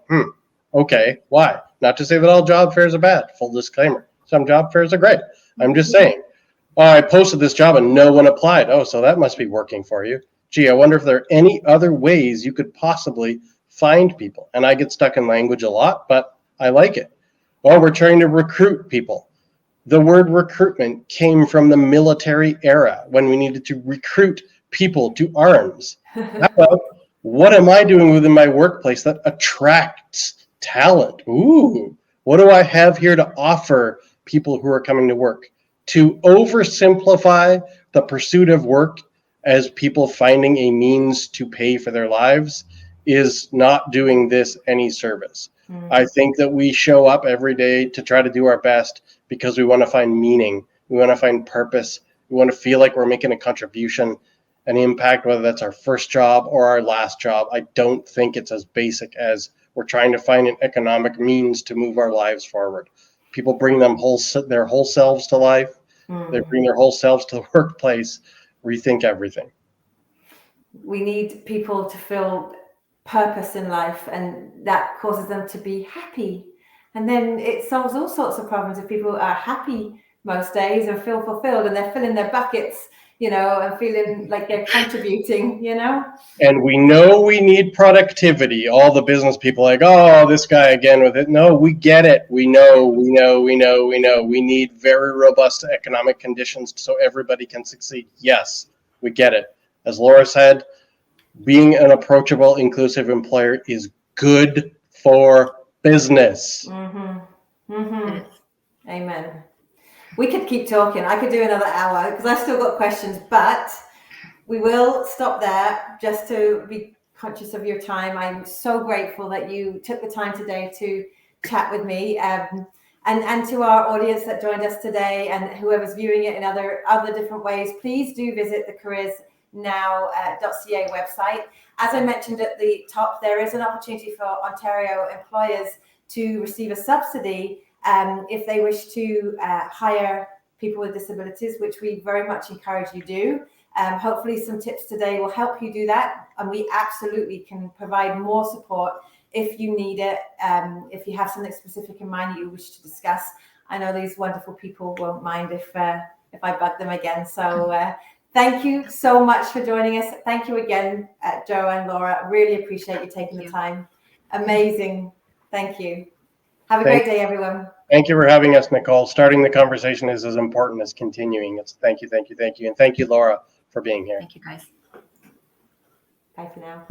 Okay, why? Not to say that all job fairs are bad. Full disclaimer. Some job fairs are great. I'm just saying. I posted this job and no one applied. Oh, so that must be working for you. Gee, I wonder if there are any other ways you could possibly find people. And I get stuck in language a lot, but I like it. Well, we're trying to recruit people. The word recruitment came from the military era when we needed to recruit people to arms. How about, what am I doing within my workplace that attracts talent? Ooh, what do I have here to offer people who are coming to work? to oversimplify the pursuit of work as people finding a means to pay for their lives is not doing this any service. I think that we show up every day to try to do our best because we want to find meaning, we want to find purpose, we want to feel like we're making a contribution, an impact, whether that's our first job or our last job. I don't think it's as basic as we're trying to find an economic means to move our lives forward. People bring their whole selves to life. They bring their whole selves to the workplace. Rethink everything. We need people to feel purpose in life, and that causes them to be happy. And then it solves all sorts of problems if people are happy most days and feel fulfilled and they're filling their buckets, and feeling like they're contributing, And we know we need productivity. All the business people like, oh, this guy again with it. No, we get it. We know. We need very robust economic conditions so everybody can succeed. Yes, we get it. As Lora said, being an approachable, inclusive employer is good for business. Amen. We could keep talking. I could do another hour because I've still got questions, but we will stop there just to be conscious of your time. I'm so grateful that you took the time today to chat with me, and to our audience that joined us today and whoever's viewing it in other different ways. Please do visit the careersnow.ca website. As I mentioned at the top, there is an opportunity for Ontario employers to receive a subsidy if they wish to hire people with disabilities, which we very much encourage you do. Hopefully some tips today will help you do that, and we absolutely can provide more support if you need it, if you have something specific in mind that you wish to discuss. I know these wonderful people won't mind if I bug them again. So thank you so much for joining us. Thank you again, Joe and Lora. Really appreciate you taking the time. Amazing. Thank you. Have a great day, everyone. Thank you for having us, Nicole. Starting the conversation is as important as continuing. It's thank you. And thank you, Lora, for being here. Thank you, guys. Bye for now.